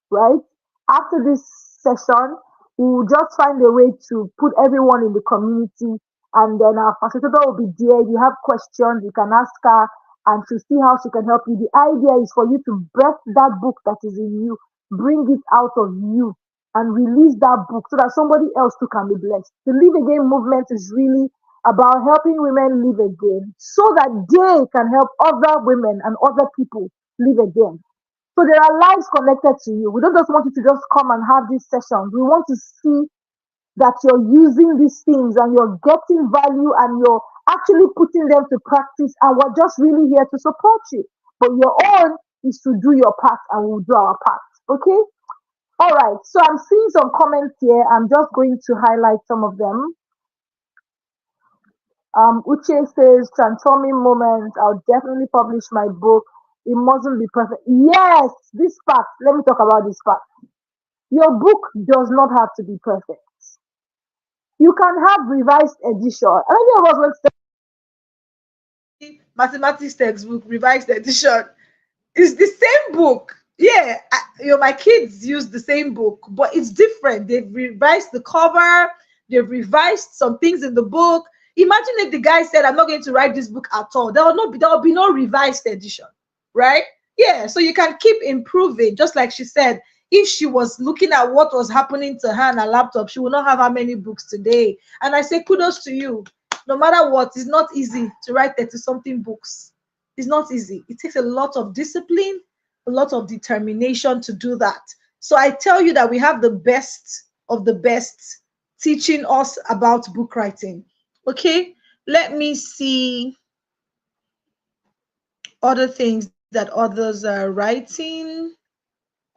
right? After this session, we will just find a way to put everyone in the community, and then our facilitator will be there. If you have questions, you can ask her, and to see how she can help you. The idea is for you to birth that book that is in you, bring it out of you, and release that book so that somebody else too can be blessed. The Live Again movement is really about helping women live again so that they can help other women and other people live again. So there are lives connected to you. We don't just want you to just come and have these sessions. We want to see that you're using these things and you're getting value and you're actually putting them to practice. And we're just really here to support you. But your own is to do your part and we'll do our part. Okay? All right. So I'm seeing some comments here. I'm just going to highlight some of them. Uche says, transforming moments. I'll definitely publish my book. It mustn't be perfect. Yes, this fact. Let me talk about this fact. Your book does not have to be perfect. You can have revised edition. Many of us will say mathematics textbook, revised edition. It's the same book. Yeah, my kids use the same book, but it's different. They've revised the cover, they've revised some things in the book. Imagine if the guy said, "I'm not going to write this book at all." There will be no revised edition, right? Yeah, so you can keep improving. Just like she said, if she was looking at what was happening to her on her laptop, she would not have how many books today. And I say kudos to you. No matter what, it's not easy to write 30 something books. It's not easy. It takes a lot of discipline, a lot of determination to do that. So I tell you that we have the best of the best teaching us about book writing. Okay, let me see other things that others are writing.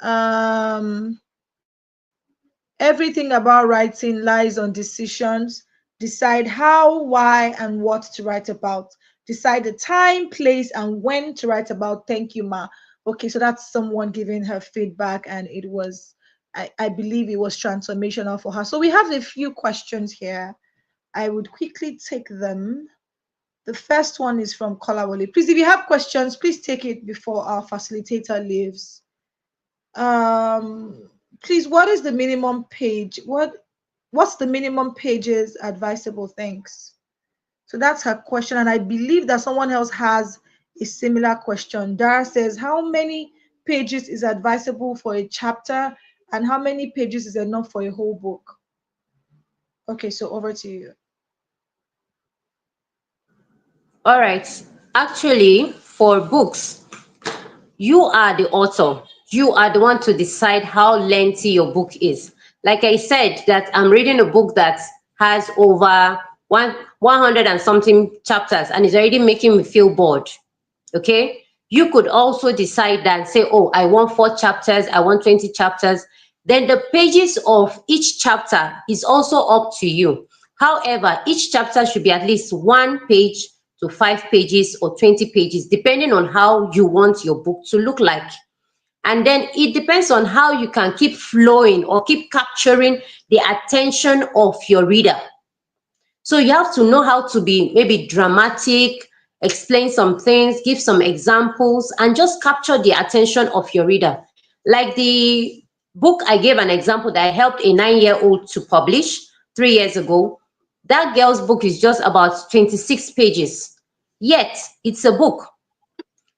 Um, Everything about writing lies on decisions. Decide how, why, and what to write about. Decide the time, place, and when to write about. Thank you, Ma. Okay, so that's someone giving her feedback, and it was, I believe it was transformational for her. So we have a few questions here. I would quickly take them. The first one is from Kolawole. Please, if you have questions, please take it before our facilitator leaves. Please, what is the minimum page? What what's the minimum pages advisable? Thanks. So that's her question, and I believe that someone else has a similar question. Dara says, how many pages is advisable for a chapter, and how many pages is enough for a whole book? Okay, so over to you. All right. Actually, for books, you are the author. You are the one to decide how lengthy your book is. Like I said, that I'm reading a book that has over 100 and something chapters and is already making me feel bored. Okay? You could also decide that, say, oh, I want 4 chapters, I want 20 chapters. Then the pages of each chapter is also up to you. However, each chapter should be at least 1 page to 5 pages or 20 pages, depending on how you want your book to look like. And then it depends on how you can keep flowing or keep capturing the attention of your reader. So you have to know how to be maybe dramatic, explain some things, give some examples, and just capture the attention of your reader. Like the book I gave an example that I helped a 9-year-old to publish 3 years ago. That girl's book is just about 26 pages. Yet it's a book.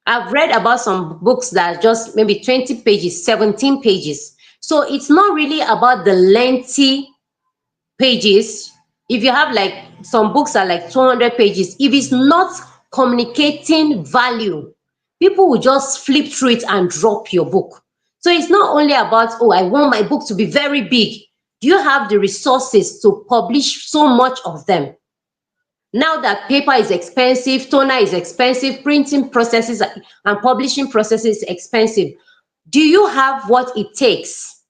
I've read about some books that are just maybe 20 pages, 17 pages. So it's not really about the lengthy pages. If you have like some books are like 200 pages, if it's not communicating value, people will just flip through it and drop your book. So it's not only about, oh, I want my book to be very big. Do you have the resources to publish so much of them? Now that paper is expensive, toner is expensive, printing processes and publishing processes is expensive, do you have what it takes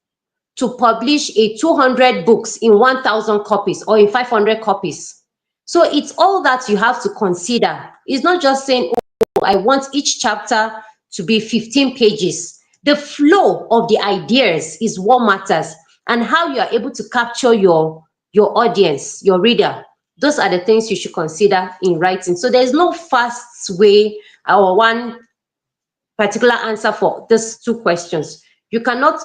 to publish a 200 books in 1,000 copies or in 500 copies? So it's all that you have to consider. It's not just saying, oh, I want each chapter to be 15 pages. The flow of the ideas is what matters, and how you are able to capture your audience, your reader. Those are the things you should consider in writing. So there's no fast way or one particular answer for these two questions. You cannot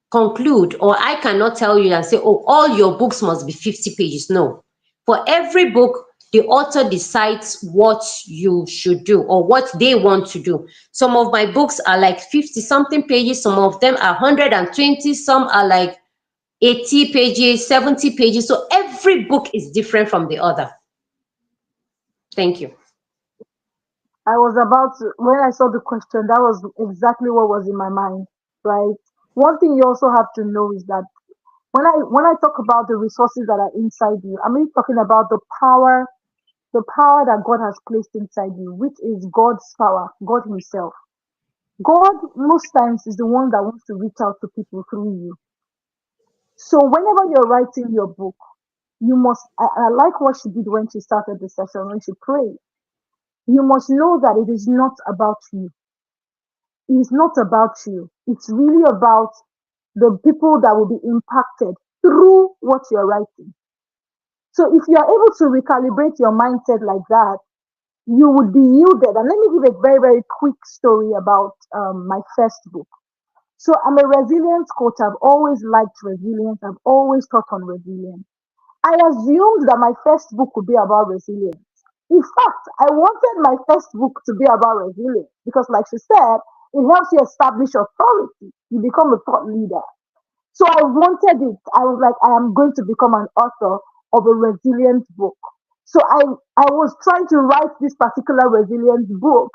conclude, or I cannot tell you and say, oh, all your books must be 50 pages. No. For every book, the author decides what you should do or what they want to do. Some of my books are like 50 something pages, some of them are 120, some are like 80 pages, 70 pages. So every book is different from the other. Thank you. I was about to, when I saw the question, that was exactly what was in my mind, right? One thing you also have to know is that when I talk about the resources that are inside you, I'm really talking about the power that God has placed inside you, which is God's power, God Himself. God most times is the one that wants to reach out to people through you. So whenever you're writing your book, you must, I like what she did when she started the session, when she prayed. You must know that it is not about you. It is not about you. It's really about the people that will be impacted through what you're writing. So if you are able to recalibrate your mindset like that, you would be yielded. And let me give a very, very quick story about my first book. So I'm a resilience coach. I've always liked resilience. I've always taught on resilience. I assumed that my first book would be about resilience. In fact, I wanted my first book to be about resilience because, like she said, it helps you establish authority. You become a thought leader. So I wanted it. I was like, I am going to become an author of a resilience book. So I was trying to write this particular resilience book,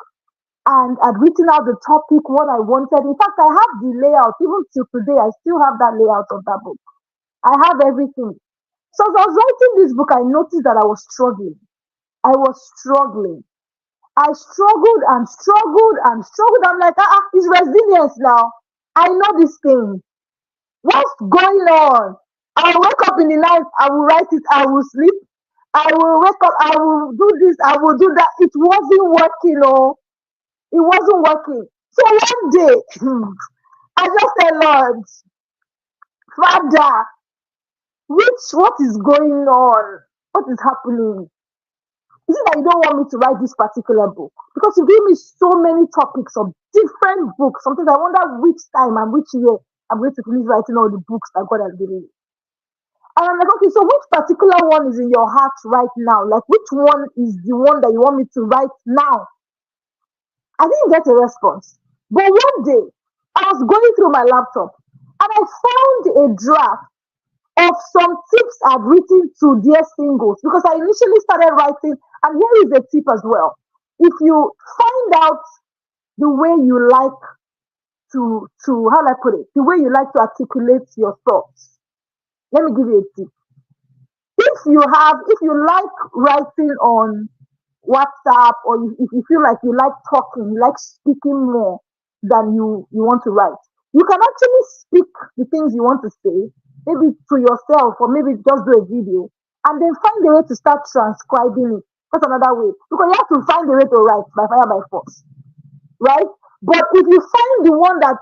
and I'd written out the topic, what I wanted. In fact, I have the layout. Even till today, I still have that layout of that book. I have everything. So as I was writing this book, I noticed that I was struggling. I was struggling. I struggled and struggled and struggled. I'm like, it's resilience now. I know this thing. What's going on? I'll wake up in the night, I will write it, I will sleep, I will wake up, I will do this, I will do that. It wasn't working, oh. It wasn't working. So one day, I just said, Lord, Father, what is going on? What is happening? Is it that you don't want me to write this particular book? Because you gave me so many topics of different books. Sometimes I wonder which time and which year I'm going to finish writing all the books that God has given me. And I'm like, okay, so which particular one is in your heart right now? Like, which one is the one that you want me to write now? I didn't get a response. But one day, I was going through my laptop and I found a draft of some tips I've written to Dear Singles, because I initially started writing, and here is a tip as well. If you find out the way you like to how do I put it, the way you like to articulate your thoughts, let me give you a tip. If you like writing on WhatsApp, or if you feel like you like talking, you like speaking more than you want to write, you can actually speak the things you want to say, maybe to yourself, or maybe just do a video, and then find a way to start transcribing it. That's another way, because you have to find a way to write by fire by force, right? But if you find the one that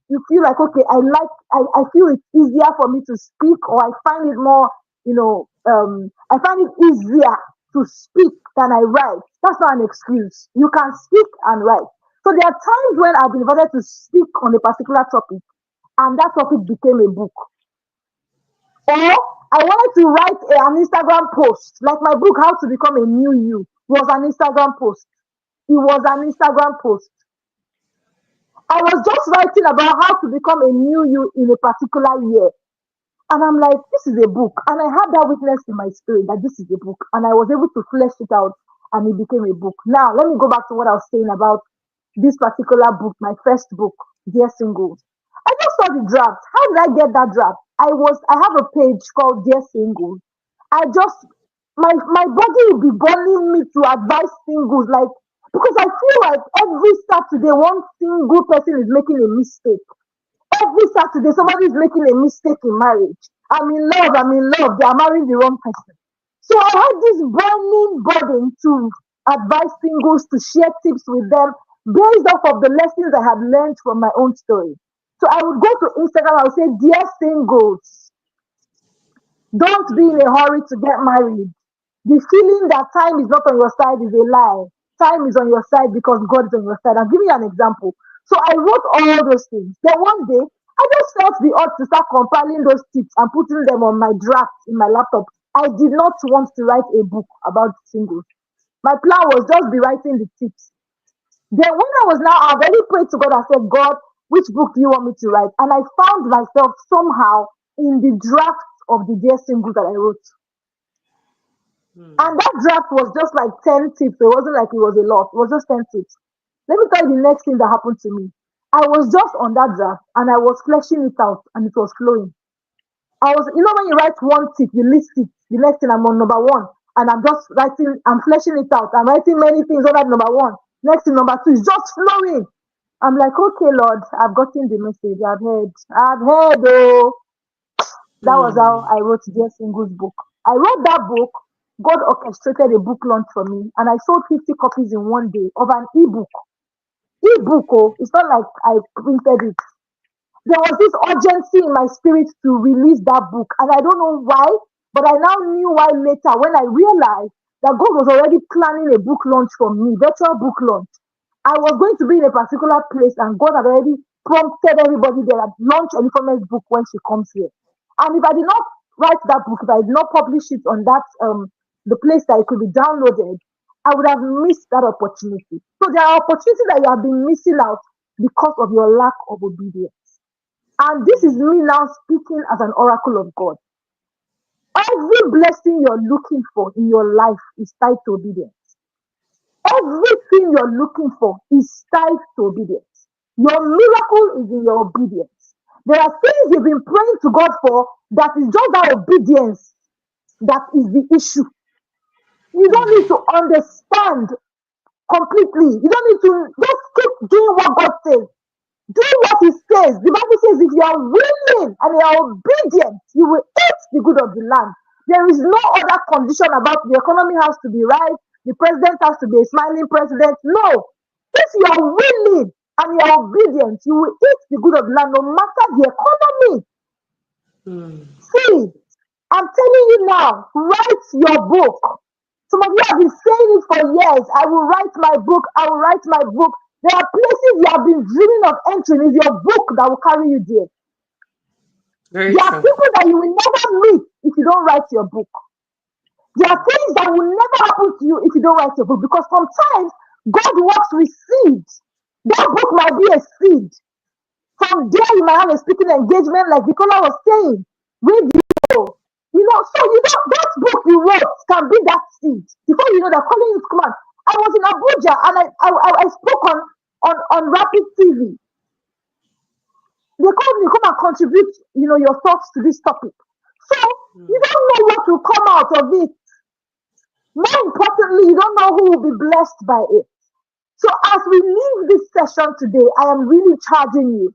you feel like, okay, I feel it's easier for me to speak, or I find it more, I find it easier to speak than I write. That's not an excuse. You can speak and write. So there are times when I've been invited to speak on a particular topic, and that topic became a book. Or I wanted to write an Instagram post, like my book, How to Become a New You, was an Instagram post. It was an Instagram post. I was just writing about how to become a new you in a particular year. And I'm like, this is a book. And I had that witness in my spirit that this is a book. And I was able to flesh it out, and it became a book. Now, let me go back to what I was saying about this particular book, my first book, Dear Singles. I just saw the draft. How did I get that draft? I have a page called Dear Singles. My body will be burning me to advise singles, like, because I feel like every Saturday one single person is making a mistake. Every Saturday somebody is making a mistake in marriage. I'm in love, they are marrying the wrong person. So I had this burning burden to advise singles, to share tips with them based off of the lessons I had learned from my own story. So I would go to Instagram, I would say, Dear Singles, don't be in a hurry to get married. The feeling that time is not on your side is a lie. Time is on your side because God is on your side. I'll give you an example. So I wrote all those things. Then one day, I just felt the urge to start compiling those tips and putting them on my draft in my laptop. I did not want to write a book about singles. My plan was just be writing the tips. Then when I was now, I already prayed to God. I said, God, which book do you want me to write? And I found myself somehow in the draft of the Dear Singles that I wrote. And that draft was just like 10 tips. It wasn't like it was a lot. It was just 10 tips. Let me tell you the next thing that happened to me. I was just on that draft and I was fleshing it out and it was flowing. When you write one tip, you list it. The next thing, I'm on number one and I'm just writing, I'm fleshing it out. I'm writing many things on that number one. Next thing, number two is just flowing. I'm like, okay, Lord, I've gotten the message. I've heard, oh. That was how I wrote Dear Singles book. I wrote that book. God orchestrated a book launch for me, and I sold 50 copies in one day of an ebook. Oh, it's not like I printed it. There was this urgency in my spirit to release that book, and I don't know why, but I now knew why later when I realized that God was already planning a book launch for me, virtual book launch. I was going to be in a particular place, and God had already prompted everybody there to launch Enifome's book when she comes here. And if I did not write that book, if I did not publish it on that the place that it could be downloaded, I would have missed that opportunity. So there are opportunities that you have been missing out because of your lack of obedience. And this is me now speaking as an oracle of God. Every blessing you're looking for in your life is tied to obedience. Everything you're looking for is tied to obedience. Your miracle is in your obedience. There are things you've been praying to God for that is just that obedience that is the issue. You don't need to understand completely. You don't need to just keep doing what God says. Do what He says. The Bible says if you are willing and you are obedient, you will eat the good of the land. There is no other condition about the economy has to be right. The president has to be a smiling president. No. If you are willing and you are obedient, you will eat the good of the land no matter the economy. See, I'm telling you now, write your book. Some of you have been saying it for years. I will write my book. I will write my book. There are places you have been dreaming of entering. It's your book that will carry you there. There are people that you will never meet if you don't write your book. There are things that will never happen to you if you don't write your book, because sometimes God works with seeds. That book might be a seed. From there, you might have a speaking engagement, like Nicola was saying, radio. So that book you wrote can be that seed. Before you know that calling is come on. I was in Abuja and I spoke on Rapid TV. They called me, come and contribute, your thoughts to this topic. So you don't know what will come out of it. More importantly, you don't know who will be blessed by it. So as we leave this session today, I am really charging you.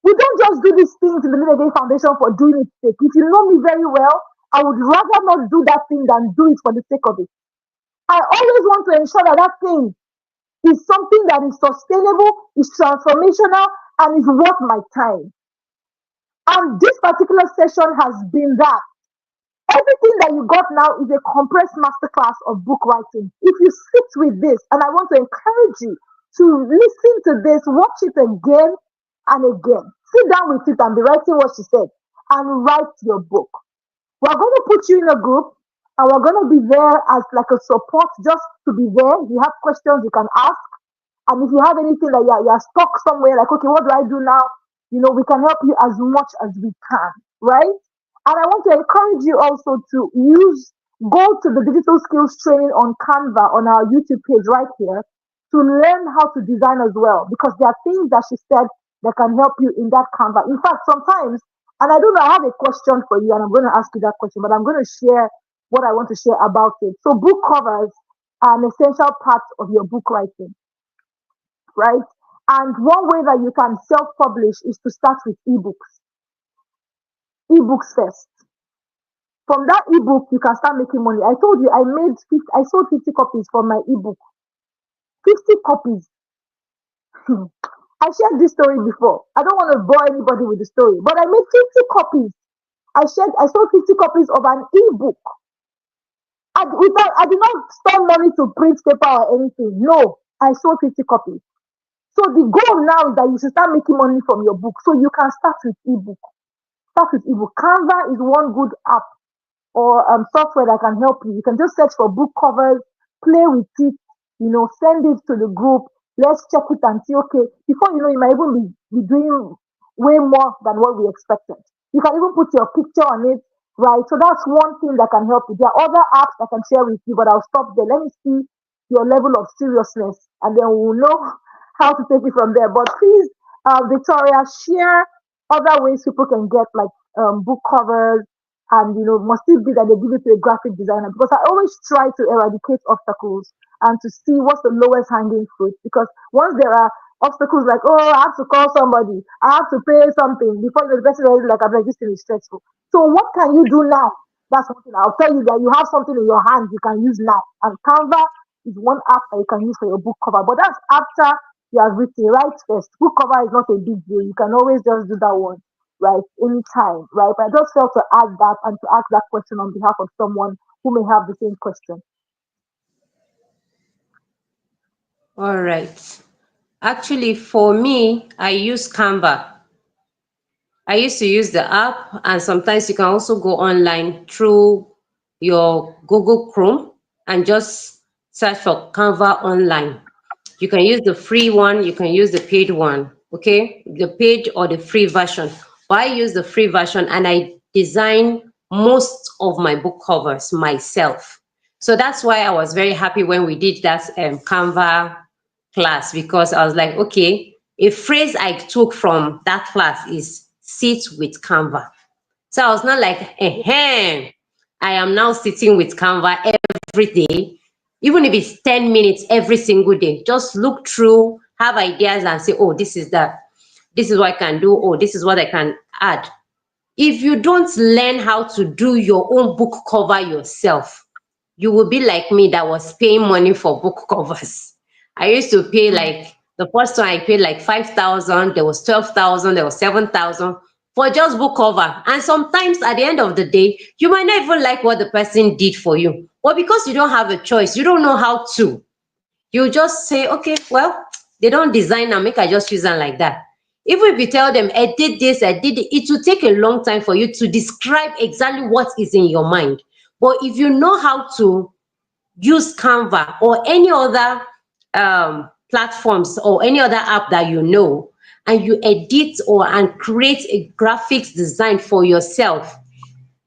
We don't just do these things in the Living Again Foundation for doing its sake. If you know me very well, I would rather not do that thing than do it for the sake of it. I always want to ensure that that thing is something that is sustainable, is transformational, and is worth my time. And this particular session has been that. Everything that you got now is a compressed masterclass of book writing. If you sit with this, and I want to encourage you to listen to this, watch it again and again. Sit down with it and be writing what she said and write your book. We're going to put you in a group and we're going to be there as like a support, just to be there. If you have questions, you can ask. And if you have anything that you're stuck somewhere, like, okay, what do I do now? We can help you as much as we can, right? And I want to encourage you also to go to the digital skills training on Canva on our YouTube page right here to learn how to design as well, because there are things that she said that can help you in that Canva. In fact, sometimes, and I don't know, I have a question for you and I'm going to ask you that question, but I'm going to share what I want to share about it. So book covers are an essential part of your book writing, right? And one way that you can self-publish is to start with ebooks. Ebooks first. From that ebook, you can start making money. I told you I sold 50 copies for my ebook. 50 copies. I shared this story before. I don't want to bore anybody with the story, but I made 50 copies. I sold 50 copies of an ebook. I did not spend money to print paper or anything. No, I sold 50 copies. So the goal now is that you should start making money from your book. So you can start with ebook. Start with ebook. Canva is one good app or software that can help you. You can just search for book covers, play with it, send it to the group. Let's check it and see, okay, before you know, you might even be doing way more than what we expected. You can even put your picture on it, right? So that's one thing that can help you. There are other apps I can share with you, but I'll stop there. Let me see your level of seriousness, and then we'll know how to take it from there. But please, Victoria, share other ways people can get like book covers, and must it be that they give it to a graphic designer? Because I always try to eradicate obstacles and to see what's the lowest hanging fruit. Because once there are obstacles like, oh, I have to call somebody, I have to pay something before the person is like, I'm like, this thing is stressful. So what can you do now? That's something I'll tell you, that you have something in your hands you can use now. And Canva is one app that you can use for your book cover. But that's after you have written. Write first. Book cover is not a big deal. You can always just do that one, right? Anytime, right? But I just felt to add that and to ask that question on behalf of someone who may have the same question. All right. Actually, for me, I use Canva. I used to use the app, and sometimes you can also go online through your Google Chrome and just search for Canva online. You can use the free one, you can use the paid one, okay? The paid or the free version. But I use the free version and I design most of my book covers myself. So that's why I was very happy when we did that Canva class, because I was like, okay, a phrase I took from that class is sit with Canva. So I was not like, I am now sitting with Canva every day, even if it's 10 minutes every single day. Just look through, have ideas and say, oh, this is what I can do, oh, this is what I can add. If you don't learn how to do your own book cover yourself, you will be like me that was paying money for book covers. I used to pay like, the first time I paid like 5,000, there was 12,000, there was 7,000 for just book cover. And sometimes at the end of the day, you might not even like what the person did for you. Or because you don't have a choice, you don't know how to. You just say, okay, well, they don't design and make I just use them like that. Even if you tell them, I did this, I did it, it will take a long time for you to describe exactly what is in your mind. But if you know how to use Canva or any other platforms or any other app that you know, and you edit and create a graphics design for yourself,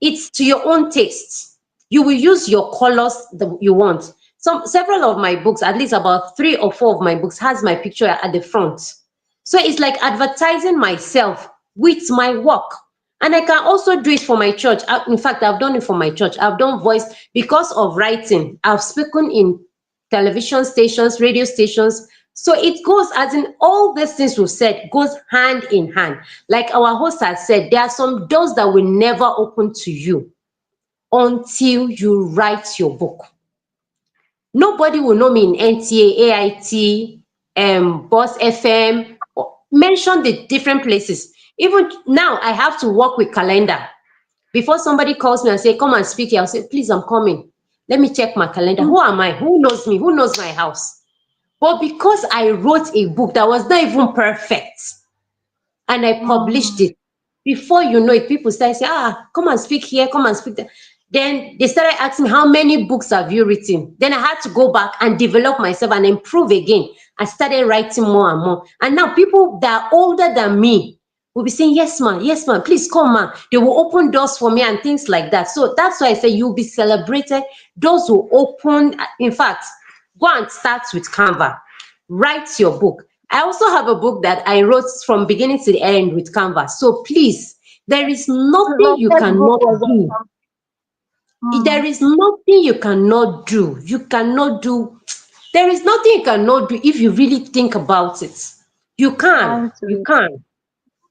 it's to your own taste. You will use your colors that you want. Several of my books, at least about 3 or 4 of my books, has my picture at the front. So it's like advertising myself with my work. And I can also do it for my church. In fact, I've done it for my church. I've done voice because of writing. I've spoken in television stations, radio stations. So it goes, as in all these things we've said, goes hand in hand. Like our host has said, there are some doors that will never open to you until you write your book. Nobody will know me in NTA, AIT, Boss FM. Mention the different places. Even now, I have to work with calendar. Before somebody calls me and say, come and speak here, I'll say, please, I'm coming. Let me check my calendar. Who am I? Who knows me? Who knows my house? But because I wrote a book that was not even perfect, and I published it, before you know it, people start saying, come and speak here, come and speak there. Then they started asking me, how many books have you written? Then I had to go back and develop myself and improve again. I started writing more and more. And now people that are older than me will be saying, yes, ma'am, please come, ma'am. They will open doors for me and things like that. So that's why I say you'll be celebrated. Doors will open. In fact, go and start with Canva. Write your book. I also have a book that I wrote from beginning to the end with Canva. So please, there is nothing you cannot do. There is nothing you cannot do. You cannot do. There is nothing you cannot do if you really think about it. You can. You can.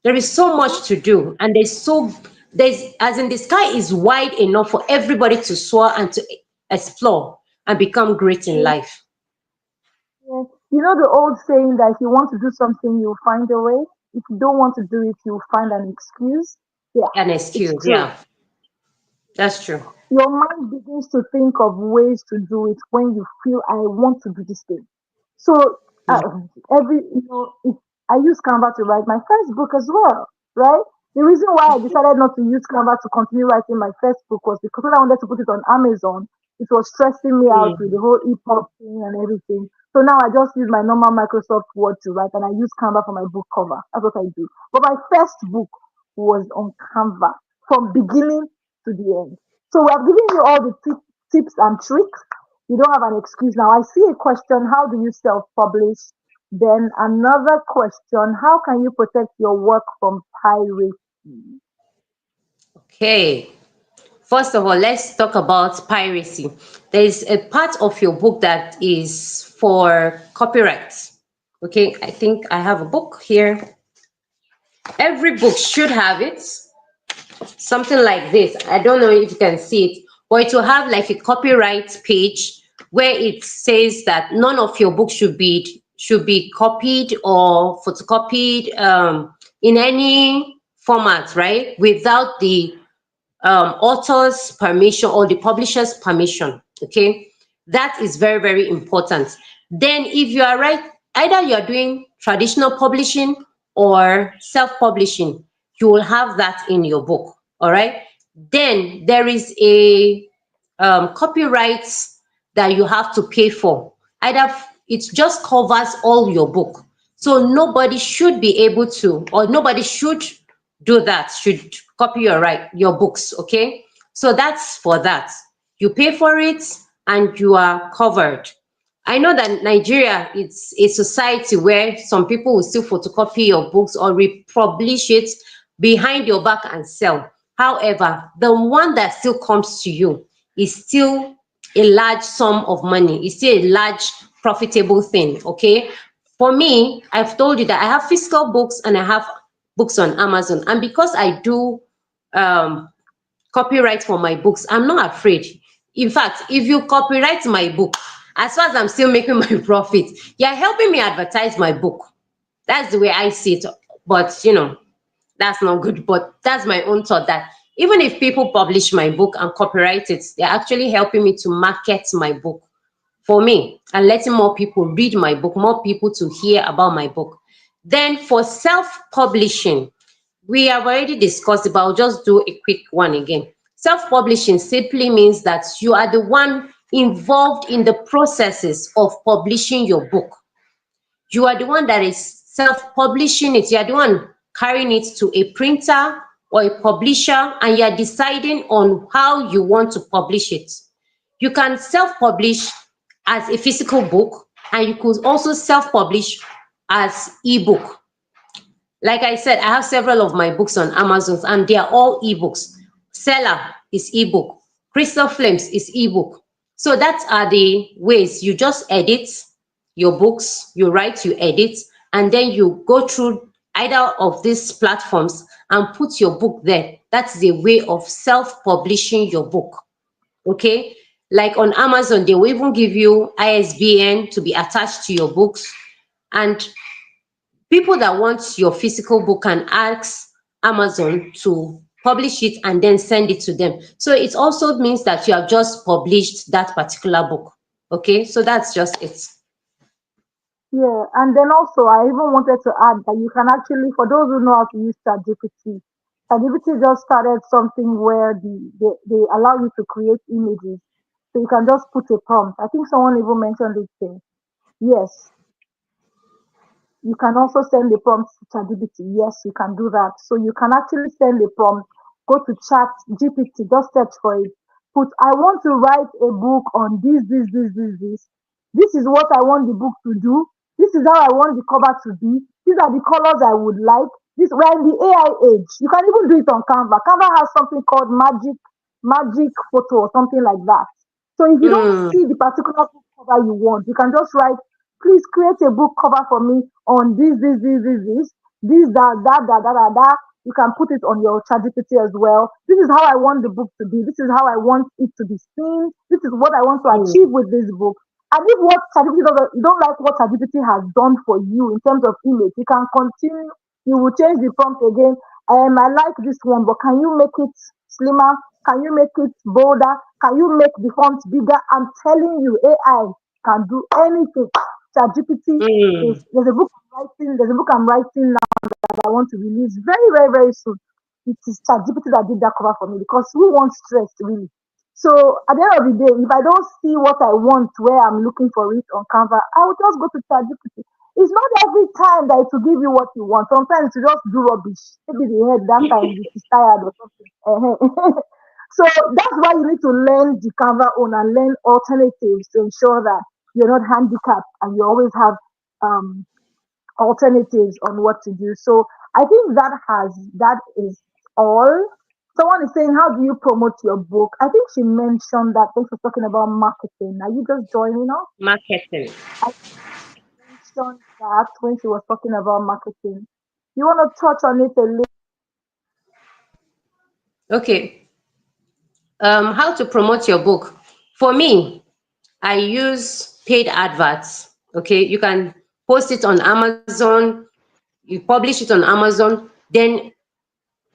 There is so much to do, and as in the sky is wide enough for everybody to soar and to explore and become great in life. Yes. You know the old saying that if you want to do something, you'll find a way. If you don't want to do it, you'll find an excuse. Yeah, An excuse, yeah. That's true. Your mind begins to think of ways to do it when you feel I want to do this thing. So if I use Canva to write my first book as well, right? The reason why I decided not to use Canva to continue writing my first book was because when I wanted to put it on Amazon, it was stressing me out with the whole EPUB thing and everything. So now I just use my normal Microsoft Word to write, and I use Canva for my book cover. That's what I do. But my first book was on Canva from beginning to the end. So we have given you all the tips and tricks. You don't have an excuse now. I see a question: how do you self-publish? Then another question: how can you protect your work from piracy? Okay. First of all, let's talk about piracy. There is a part of your book that is for copyright. Okay, I think I have a book here. Every book should have it. Something like this. I don't know if you can see it, but it will have like a copyright page where it says that none of your books should be copied or photocopied in any format, right? Without the author's permission or the publisher's permission. Okay, that is very, very important. Then if you are either you are doing traditional publishing or self-publishing, you will have that in your book. All right. Then there is a copyright that you have to pay for. Either it just covers all your book, so nobody should be able to, or nobody should do that, should copy your books. Okay, so that's for that. You pay for it and you are covered. I know that Nigeria, it's a society where some people will still photocopy your books or republish it behind your back and sell. However, the one that still comes to you is still a large sum of money. It's still a large profitable thing. Okay, for me, I've told you that I have physical books and I have books on Amazon, and because I do copyright for my books, I'm not afraid. In fact, if you copyright my book, as far as I'm still making my profit, you're helping me advertise my book. That's the way I see it. But that's not good. But that's my own thought, that even if people publish my book and copyright it, they're actually helping me to market my book for me and letting more people read my book, more people to hear about my book. Then for self-publishing, we have already discussed it, but I'll just do a quick one again. Self-publishing simply means that you are the one involved in the processes of publishing your book. You are the one that is self-publishing it. You are the one carrying it to a printer or a publisher, and you are deciding on how you want to publish it. You can self-publish as a physical book, and you could also self-publish as ebook. Like I said, I have several of my books on Amazon, and they are all ebooks. Seller is ebook. Crystal Flames is ebook. So that are the ways. You just edit your books, you write, you edit, and then you go through either of these platforms and put your book there. That's the way of self-publishing your book. Okay? Like on Amazon, they will even give you ISBN to be attached to your books. And people that want your physical book can ask Amazon to publish it and then send it to them. So it also means that you have just published that particular book. Okay, so that's just it. Yeah, and then also I even wanted to add that you can actually, for those who know how to use ChatGPT, ChatGPT just started something where they allow you to create images. So you can just put a prompt. I think someone even mentioned it there. Yes, you can also send the prompt to ChatGPT. Yes, you can do that. So you can actually send the prompt, go to ChatGPT, just search for it. Put, I want to write a book on this. This is what I want the book to do. This is how I want the cover to be. These are the colors I would like. This we're in the AI age. You can even do it on Canva. Canva has something called magic photo or something like that. So if you don't see the particular book cover you want, you can just write, please create a book cover for me on this, that. You can put it on your ChatGPT as well. This is how I want the book to be. This is how I want it to be seen. This is what I want to achieve with this book. And if what ChatGPT doesn't, you don't like what ChatGPT has done for you in terms of image, you can continue. You will change the prompt again. I like this one, but can you make it slimmer? Can you make it bolder? Can you make the font bigger? I'm telling you, AI can do anything. ChatGPT is there's a book I'm writing now that I want to release very soon. It is ChatGPT that did that cover for me because who wants stress really? So at the end of the day, if I don't see what I want where I'm looking for it on Canva, I will just go to ChatGPT. It's not every time that it will give you what you want. Sometimes you just do rubbish. Maybe the head that time is tired or something. So that's why you need to learn the Canva own and learn alternatives to ensure that you're not handicapped and you always have um, alternatives on what to do. So I think that is all. Someone is saying, how do you promote your book? I think she mentioned that when she was talking about marketing. Are you just joining us? Marketing. I mentioned that when she was talking about marketing. You want to touch on it a little? Okay. How to promote your book? For me, I use paid adverts. Okay, you can post it on Amazon, you publish it on Amazon, then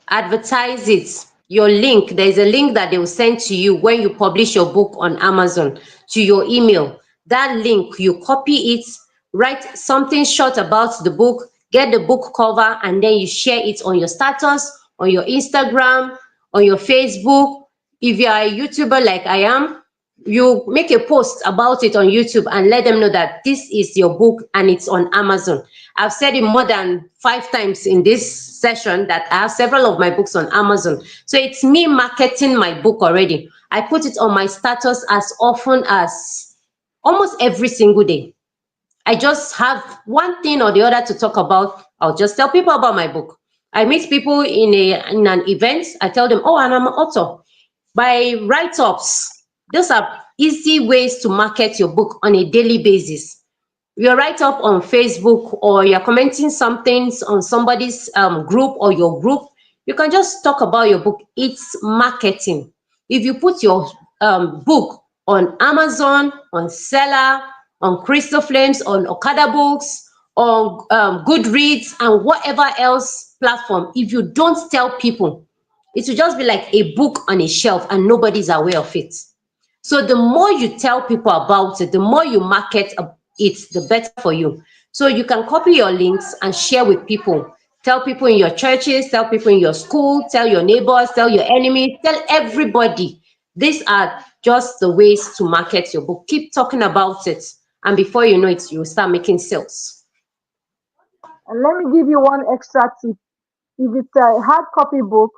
advertise it. Your link, there's a link that they will send to you when you publish your book on Amazon to your email. That link, you copy it, write something short about the book, get the book cover, and then you share it on your status, on your Instagram, on your Facebook. If you are a YouTuber like I am, you make a post about it on YouTube and let them know that this is your book and it's on Amazon. I've said it more than 5 times in this session that I have several of my books on Amazon. So it's me marketing my book already. I put it on my status as often as almost every single day. I just have one thing or the other to talk about. I'll just tell people about my book. I meet people in an event. I tell them, oh, and I'm an author. By write-ups, those are easy ways to market your book on a daily basis. Your write-up on Facebook or you're commenting something on somebody's group or your group, you can just talk about your book. It's marketing. If you put your book on Amazon, on Seller, on Crystal Flames, on Okada Books, on Goodreads, and whatever else platform, if you don't tell people, it will just be like a book on a shelf and nobody's aware of it. So the more you tell people about it, the more you market it, the better for you. So you can copy your links and share with people. Tell people in your churches, tell people in your school, tell your neighbors, tell your enemies, tell everybody. These are just the ways to market your book. Keep talking about it, and before you know it, you'll start making sales. And let me give you one extra tip. If it's a hard copy book,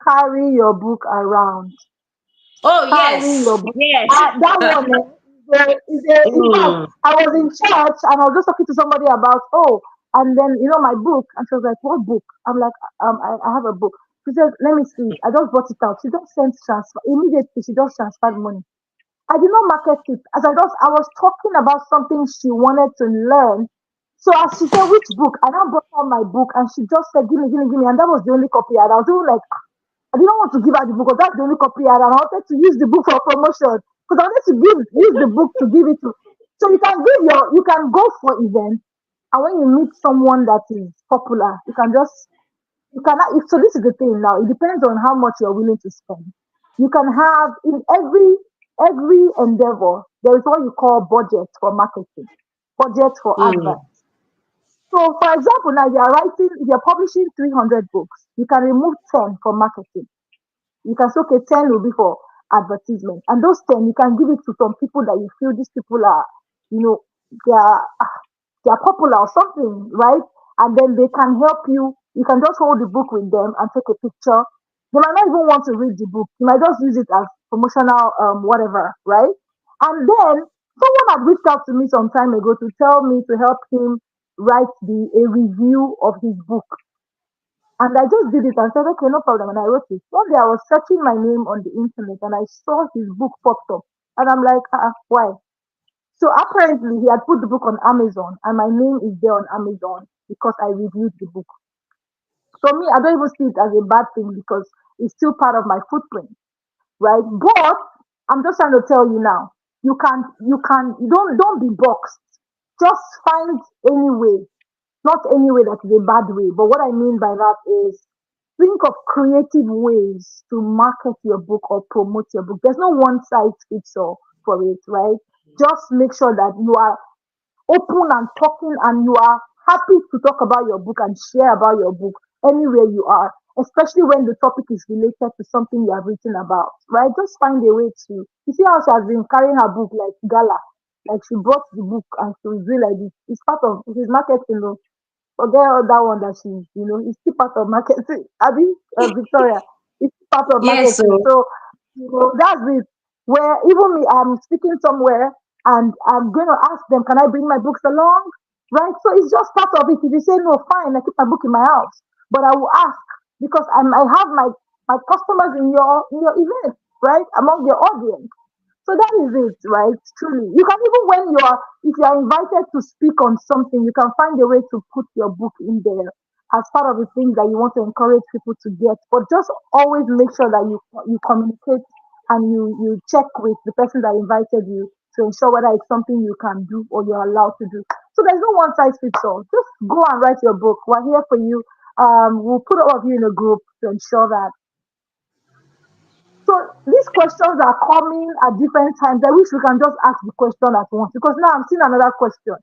carry your book around. Oh, Carry yes, your book. yes. That one in fact, Mm, I was in church and I was just talking to somebody about, oh, and then, my book. And she was like, what book? I'm like, I have a book. She says, let me see. I just bought it out. She just sent transfer. Immediately, she just transferred money. I did not market it. I was talking about something she wanted to learn. So as she said, which book? I now brought her my book and she just said, give me, give me, give me. And that was the only copy I had. I was even like, I didn't want to give her the book because that's the only copy I had. And I wanted to use the book for promotion because I wanted to use the book to give it to. So you can go for events, and when you meet someone that is popular, you can, so this is the thing now. It depends on how much you're willing to spend. You can have in every endeavor, there is what you call budget for marketing, budget for mm, adverts. So, for example, now if you're publishing 300 books, you can remove 10 for marketing. You can say, okay, 10 will be for advertisement. And those 10, you can give it to some people that you feel these people are, you know, they are, they are popular or something, right? And then they can help you. You can just hold the book with them and take a picture. They might not even want to read the book. You might just use it as promotional, whatever, right? And then someone had reached out to me some time ago to tell me to help him write a review of his book. And I just did it and said, okay, no problem. And I wrote it. One day I was searching my name on the internet and I saw his book popped up. And I'm like, why? So apparently he had put the book on Amazon and my name is there on Amazon because I reviewed the book. So me, I don't even see it as a bad thing because it's still part of my footprint, right? But I'm just trying to tell you now, don't be boxed. Just find any way, not any way that is a bad way. But what I mean by that is think of creative ways to market your book or promote your book. There's no one size fits all for it, right? Just make sure that you are open and talking and you are happy to talk about your book and share about your book anywhere you are, especially when the topic is related to something you have written about, right? Just find a way to, you see how she has been carrying her book like gala, like she brought the book and she was doing like this. It's part of his marketing though. Forget all that one that it's still part of marketing. I mean, Victoria, it's part of yes, marketing. so So, that's it. Where even me, I'm speaking somewhere and I'm going to ask them, can I bring my books along? Right? So it's just part of it. If you say no, fine, I keep my book in my house. But I will ask because I have my customers in your event, right? Among your audience. So that is it, right? Truly. You can even if you are invited to speak on something, you can find a way to put your book in there as part of the things that you want to encourage people to get. But just always make sure that you communicate and you check with the person that invited you to ensure whether it's something you can do or you're allowed to do. So there's no one size fits all. Just go and write your book. We're here for you. We'll put all of you in a group to ensure that. So these questions are coming at different times. I wish we can just ask the question at once because now I'm seeing another question.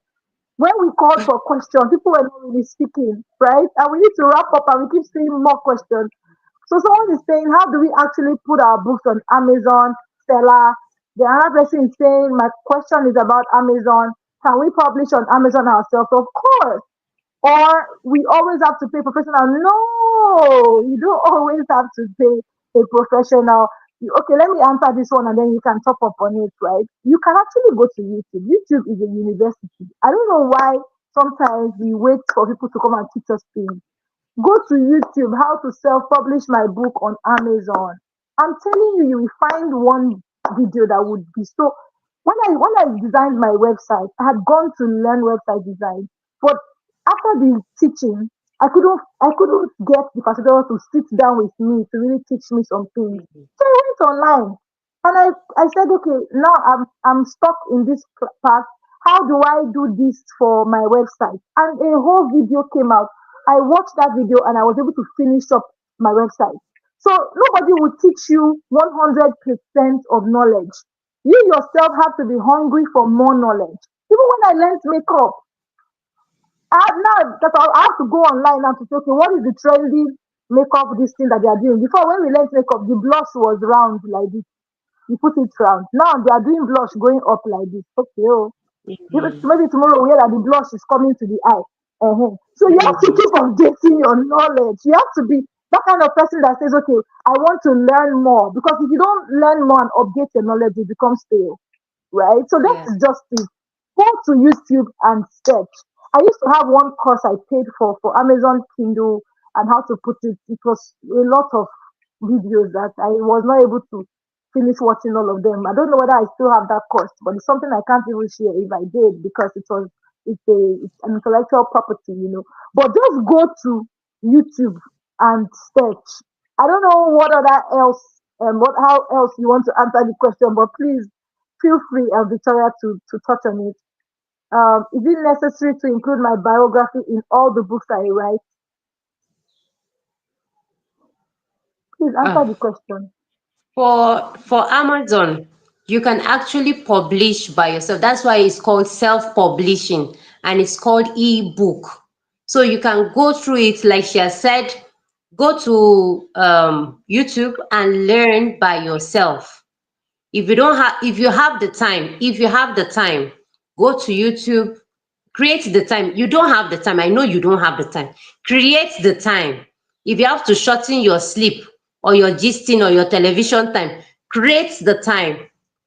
When we called for questions, people were not really speaking, right? And we need to wrap up and we keep seeing more questions. So someone is saying, how do we actually put our books on Amazon, Stella? The other person is saying, my question is about Amazon. Can we publish on Amazon ourselves? Of course. Or we always have to pay professional. No, you don't always have to pay a professional. Okay, let me answer this one and then you can top up on it, right? You can actually go to YouTube. YouTube is a university. I don't know why sometimes we wait for people to come and teach us things. Go to YouTube, how to self-publish my book on Amazon. I'm telling you, you will find one video that would be so. When I designed my website, I had gone to learn website design, but after the teaching, I couldn't get the facilitator to sit down with me to really teach me some things. So I went online and I said, okay, now I'm stuck in this part. How do I do this for my website? And a whole video came out. I watched that video and I was able to finish up my website. So nobody will teach you 100% of knowledge. You yourself have to be hungry for more knowledge. Even when I learned makeup, Now that I have to go online now to say, okay, what is the trendy makeup this thing that they are doing? Before when we learned makeup, the blush was round like this. You put it round. Now they are doing blush going up like this. Okay, oh. Mm, Maybe tomorrow we hear that the blush is coming to the eye. So you have to mm, keep updating your knowledge. You have to be that kind of person that says, okay, I want to learn more. Because if you don't learn more and update your knowledge, it becomes stale, right? So that yeah. is just it. Go to YouTube and search. I used to have one course I paid for Amazon Kindle and how to put it. It was a lot of videos that I was not able to finish watching all of them. I don't know whether I still have that course, but it's something I can't even share if I did because it's an intellectual property, you know. But just go to YouTube and search. I don't know what other else what how else you want to answer the question, but please feel free, Victoria, to touch on it. Is it necessary to include my biography in all the books I write? Please answer Uh, the question. for Amazon, you can actually publish by yourself. That's why it's called self-publishing and it's called ebook. So you can go through it, like she has said, go to YouTube and learn by yourself. If you have the time, go to YouTube, create the time. You don't have the time. I know you don't have the time. Create the time. If you have to shorten your sleep or your gisting or your television time, create the time.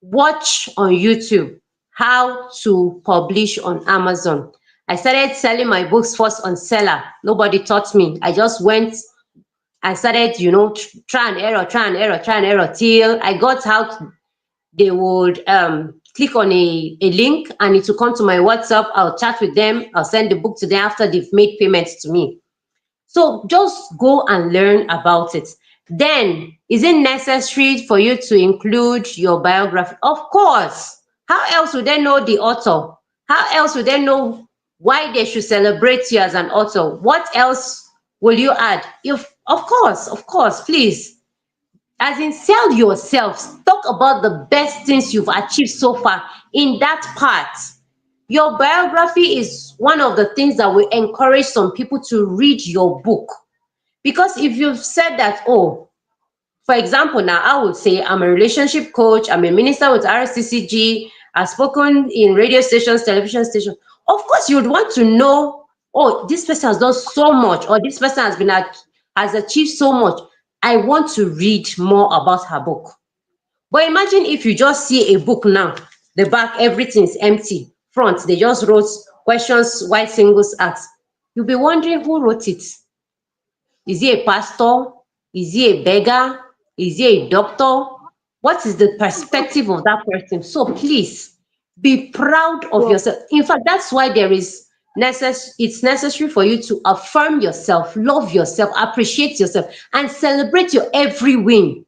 Watch on YouTube how to publish on Amazon. I started selling my books first on Seller. Nobody taught me. I just went and started, try and error, try and error, try and error till I got out. They would click on a link and it will come to my WhatsApp. I'll chat with them. I'll send the book to them after they've made payments to me. So just go and learn about it. Then, is it necessary for you to include your biography? Of course. How else would they know the author? How else would they know why they should celebrate you as an author? What else will you add? If, of course, please, as in sell yourself, talk about the best things you've achieved so far in that part. Your biography is one of the things that will encourage some people to read your book. Because if you've said that, oh, for example, now I would say I'm a relationship coach, I'm a minister with RCCG, I've spoken in radio stations, television stations. Of course, you would want to know, oh, this person has done so much, or this person has achieved so much. I want to read more about her book. But imagine if you just see a book now, the back, everything's empty. Front, they just wrote questions why singles ask. You'll be wondering who wrote it. Is he a pastor? Is he a beggar? Is he a doctor? What is the perspective of that person? So please be proud of Yes. yourself. In fact, that's why it's necessary for you to affirm yourself, love yourself, appreciate yourself, and celebrate your every win.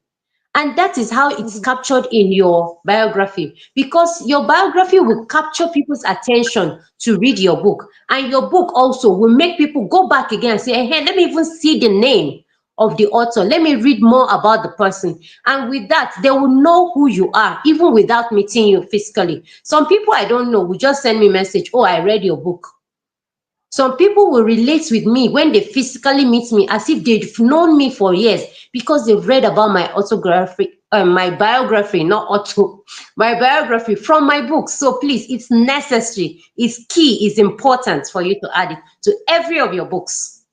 And that is how it's Mhm. captured in your biography, because your biography will capture people's attention to read your book, and your book also will make people go back again and say, hey, let me even see the name of the author, let me read more about the person. And with that, they will know who you are even without meeting you physically. Some people I don't know will just send me a message, oh, I read your book. Some people will relate with me when they physically meet me as if they've known me for years because they've read about my autography, my biography, not auto, my biography from my book. So please, it's necessary, it's key, it's important for you to add it to every of your books.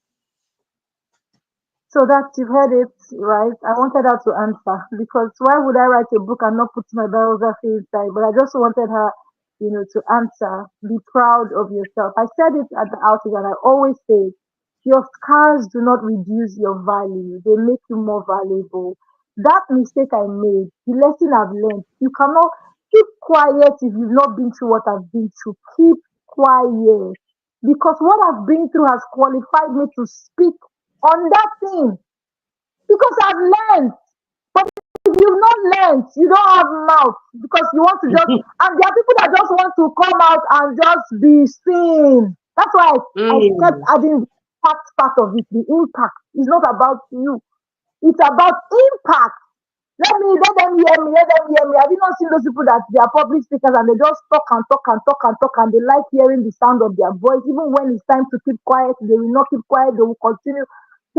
So that you've heard it, right? I wanted her to answer because why would I write a book and not put my biography inside? But I just wanted her, to answer. Be proud of yourself. I said it at the outing and I always say, your scars do not reduce your value. They make you more valuable. That mistake I made, the lesson I've learned, you cannot keep quiet if you've not been through what I've been through. Keep quiet. Because what I've been through has qualified me to speak on that thing because I've learned. But if you've not learned, you don't have mouth because you want to just, and there are people that just want to come out and just be seen. That's why I kept Mm, adding the impact part of it. The impact is not about you, it's about impact. Let them hear me, let them hear me. Have you not seen those people that they are public speakers and they just talk and talk and talk and talk and they like hearing the sound of their voice, even when it's time to keep quiet, they will not keep quiet, they will continue.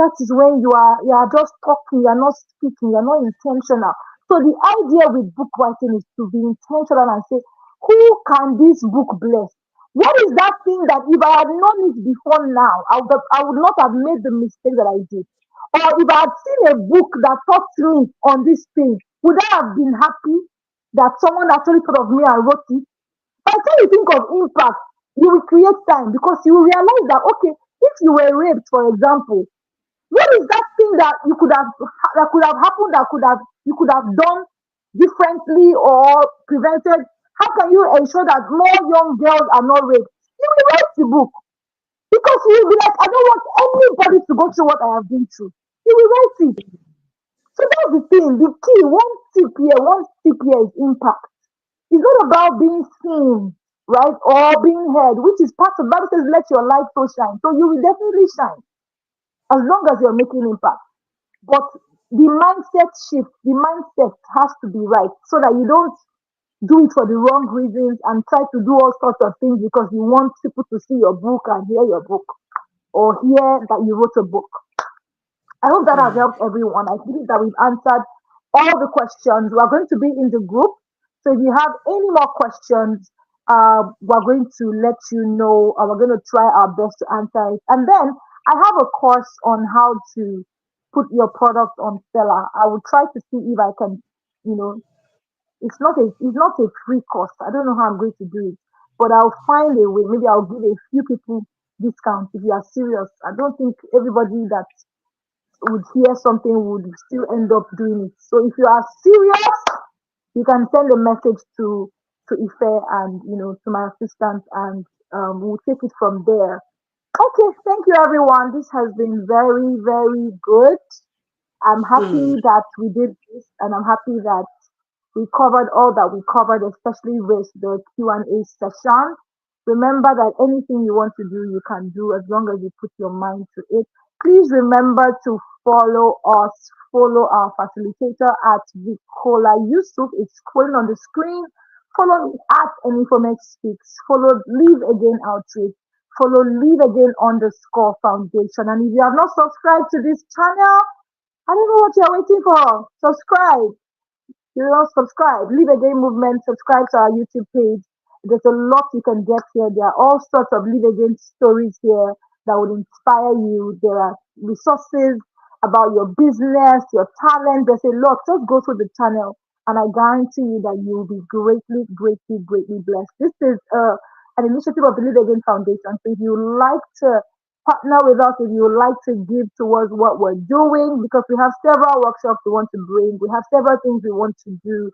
That is when you are just talking, you are not speaking, you are not intentional. So the idea with book writing is to be intentional and say, who can this book bless? What is that thing that if I had known it before now, I would not have made the mistake that I did? Or if I had seen a book that taught me on this thing, would I have been happy that someone actually thought of me and wrote it? By the time you think of impact, you will create time because you will realize that, okay, if you were raped, for example, what is that thing that could have happened, that could have you could have done differently or prevented? How can you ensure that more young girls are not raped? You will write the book because you will be like, I don't want anybody to go through what I have been through. You will write it. So that's the thing. The key, one tip here is impact. It's not about being seen, right, or being heard, which is part of Bible says, let your light so shine. So you will definitely shine as long as you're making impact. But the mindset shift, the mindset has to be right so that you don't do it for the wrong reasons and try to do all sorts of things because you want people to see your book and hear your book or hear that you wrote a book. I hope that has Mm. helped everyone. I believe that we've answered all the questions. We are going to be in the group. So if you have any more questions, we're going to let you know. We're going to try our best to answer it. And then I have a course on how to put your product on seller. I will try to see if I can, you know, it's not a free course. I don't know how I'm going to do it, but I'll find a way. Maybe I'll give a few people discount if you are serious. I don't think everybody that would hear something would still end up doing it. So if you are serious, you can send a message to Ife and to my assistant, and we'll take it from there. Okay, thank you everyone. This has been very, very good. I'm Mm. happy that we did this, and I'm happy that we covered all that we covered, especially with the Q&A session. Remember that anything you want to do, you can do as long as you put your mind to it. Please remember to follow us, follow our facilitator at Vicola Yusuf. It's scrolling on the screen. Follow me at Enifomex Speaks. Follow Live Again Outreach. Follow Live Again underscore Foundation. And if you have not subscribed to this channel, I don't know what you're waiting for. Subscribe. You know, subscribe. Leave a Game Movement. Subscribe to our YouTube page. There's a lot you can get here. There are all sorts of Live Again stories here that would inspire you. There are resources about your business, your talent. There's a lot. Just go through the channel, and I guarantee you that you will be greatly, greatly, greatly blessed. This is an initiative of the Live Again Foundation. So if you like to partner with us, if you would like to give towards what we're doing, because we have several workshops we want to bring, we have several things we want to do.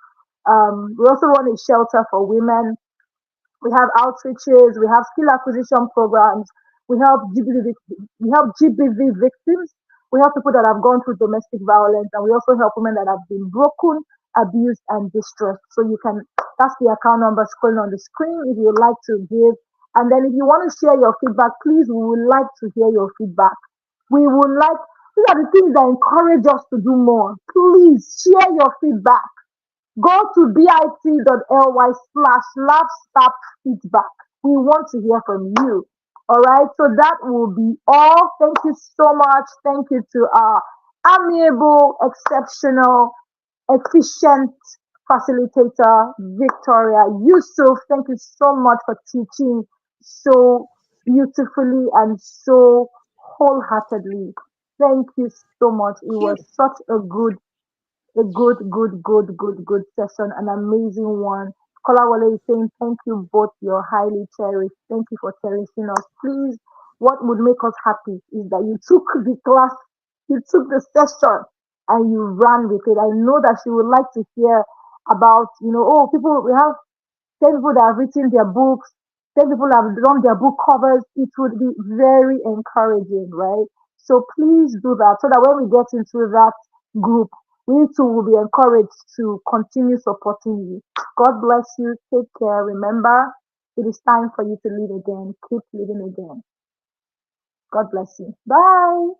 We also run a shelter for women. We have outreaches, we have skill acquisition programs, we help GBV victims, we help people that have gone through domestic violence, and we also help women that have been broken, abused, and distressed. So you can, that's the account number scrolling on the screen if you would like to give. And then if you want to share your feedback, please, we would like to hear your feedback. We would like, these are the things that encourage us to do more. Please share your feedback. Go to bit.ly/lapstopfeedback. We want to hear from you. All right. So that will be all. Thank you so much. Thank you to our amiable, exceptional, efficient facilitator, Victoria Yusuf. Thank you so much for teaching so beautifully and so wholeheartedly. Thank you so much. It was such a good session, an amazing one. Kolawole is saying, thank you both, you're highly cherished. Thank you for cherishing us. Please, what would make us happy is that you took the class, you took the session, and you ran with it. I know that she would like to hear about, oh, people, we have 10 people that have written their books, 10 people have done their book covers. It would be very encouraging, right? So please do that so that when we get into that group, we too will be encouraged to continue supporting you. God bless you. Take care. Remember, it is time for you to live again. Keep living again. God bless you. Bye.